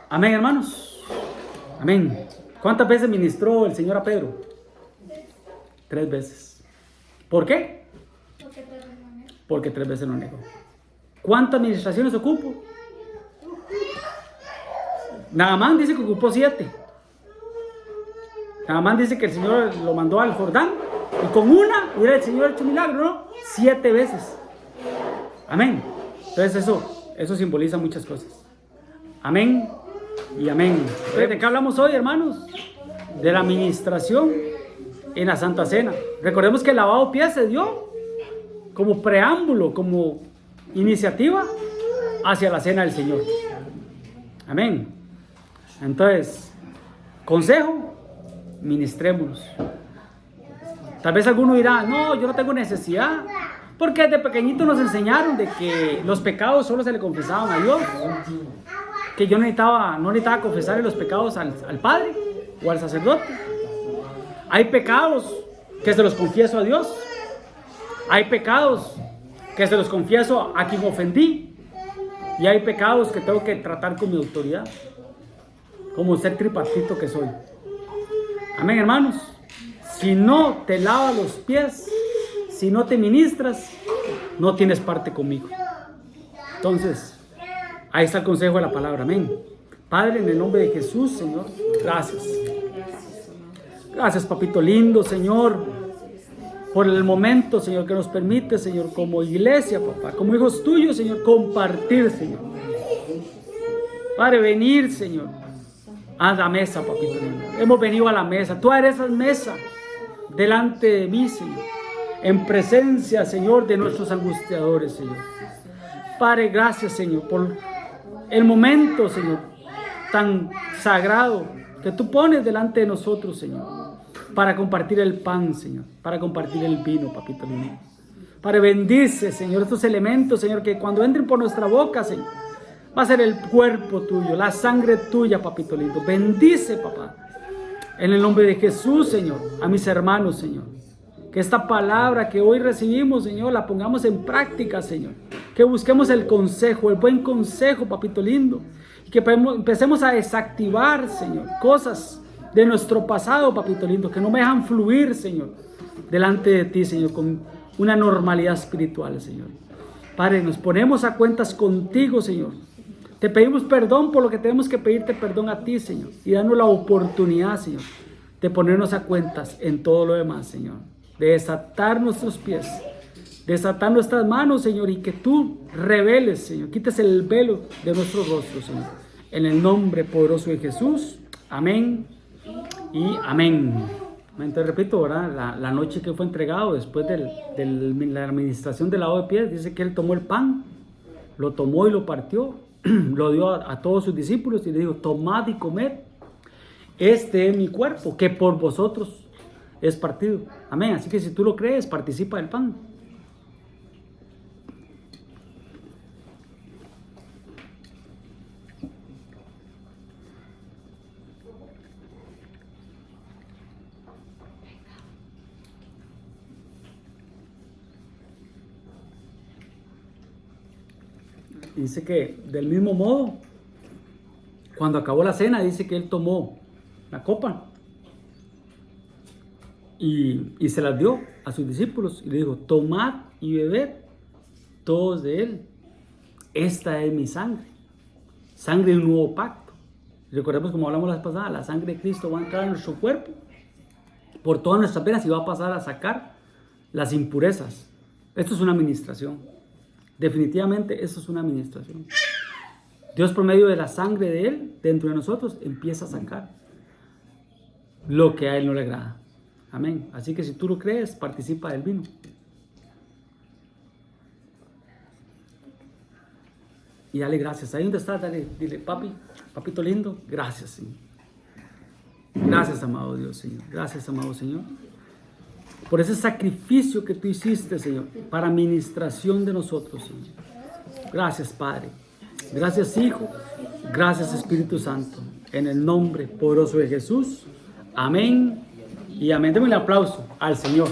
Speaker 1: Amén, hermanos. Amén. ¿Cuántas veces ministró el Señor a Pedro? 3 veces. ¿Por qué? Porque 3 veces lo negó. ¿Cuántas administraciones ocupó? Naamán dice que ocupó 7. Naamán dice que el Señor lo mandó al Jordán y con una hubiera el Señor hecho milagro, ¿no? 7 veces. Amén. Entonces eso simboliza muchas cosas. Amén y amén. Entonces, ¿de qué hablamos hoy, hermanos? De la administración en la Santa Cena. Recordemos que el lavado de pies se dio como preámbulo, como iniciativa hacia la cena del Señor. Amén. Entonces, consejo: ministrémonos. Tal vez alguno dirá: no, yo no tengo necesidad, porque desde pequeñito nos enseñaron de que los pecados solo se le confesaban a Dios, que yo no necesitaba confesarle los pecados al Padre o al sacerdote. Hay pecados que se los confieso a Dios, hay pecados que se los confieso a quien ofendí, y hay pecados que tengo que tratar con mi autoridad, como ser tripartito que soy. Amén, hermanos. Si no te lavas los pies, si no te ministras, no tienes parte conmigo. Entonces, ahí está el consejo de la palabra. Amén. Padre, en el nombre de Jesús, Señor, gracias. Gracias, papito lindo, Señor, por el momento, Señor, que nos permite, Señor, como iglesia, papá, como hijos tuyos, Señor, compartir, Señor. Padre, venir, Señor, a la mesa, papito lindo. Hemos venido a la mesa. Tú eres esa mesa delante de mí, Señor. En presencia, Señor, de nuestros angustiadores, Señor. Padre, gracias, Señor, por el momento, Señor, tan sagrado que tú pones delante de nosotros, Señor, para compartir el pan, Señor, para compartir el vino, papito lindo. Padre, bendice, Señor, estos elementos, Señor, que cuando entren por nuestra boca, Señor, va a ser el cuerpo tuyo, la sangre tuya, papito lindo. Bendice, papá, en el nombre de Jesús, Señor, a mis hermanos, Señor. Que esta palabra que hoy recibimos, Señor, la pongamos en práctica, Señor. Que busquemos el consejo, el buen consejo, papito lindo. Y que empecemos a desactivar, Señor, cosas de nuestro pasado, papito lindo, que no me dejan fluir, Señor, delante de ti, Señor, con una normalidad espiritual, Señor. Padre, nos ponemos a cuentas contigo, Señor. Te pedimos perdón por lo que tenemos que pedirte perdón a ti, Señor. Y danos la oportunidad, Señor, de ponernos a cuentas en todo lo demás, Señor. De desatar nuestros pies, desatar nuestras manos, Señor, y que tú reveles, Señor, quites el velo de nuestro rostro, Señor. En el nombre poderoso de Jesús. Amén y amén. Entonces, repito, ¿verdad? La noche que fue entregado, después de la administración del lavado de pies, dice que él tomó el pan, lo tomó y lo partió, lo dio a todos sus discípulos y le dijo: tomad y comed, este es mi cuerpo, que por vosotros es partido. Amén. Así que si tú lo crees, participa del pan. Dice que del mismo modo, cuando acabó la cena, dice que él tomó la copa y se las dio a sus discípulos y le dijo: tomad y bebed todos de él. Esta es mi sangre, sangre de un nuevo pacto. Recordemos, como hablamos la vez pasada, la sangre de Cristo va a entrar en nuestro cuerpo por todas nuestras venas y va a pasar a sacar las impurezas. Esto es una administración. Definitivamente esto es una administración. Dios, por medio de la sangre de Él dentro de nosotros, empieza a sacar lo que a Él no le agrada. Amén. Así que si tú lo crees, participa del vino. Y dale gracias. Ahí donde estás, dile: papi, papito lindo, gracias, Señor. Gracias, amado Dios, Señor. Gracias, amado Señor, por ese sacrificio que tú hiciste, Señor, para administración de nosotros, Señor. Gracias, Padre. Gracias, Hijo. Gracias, Espíritu Santo. En el nombre poderoso de Jesús. Amén y amén. Deme un aplauso al Señor.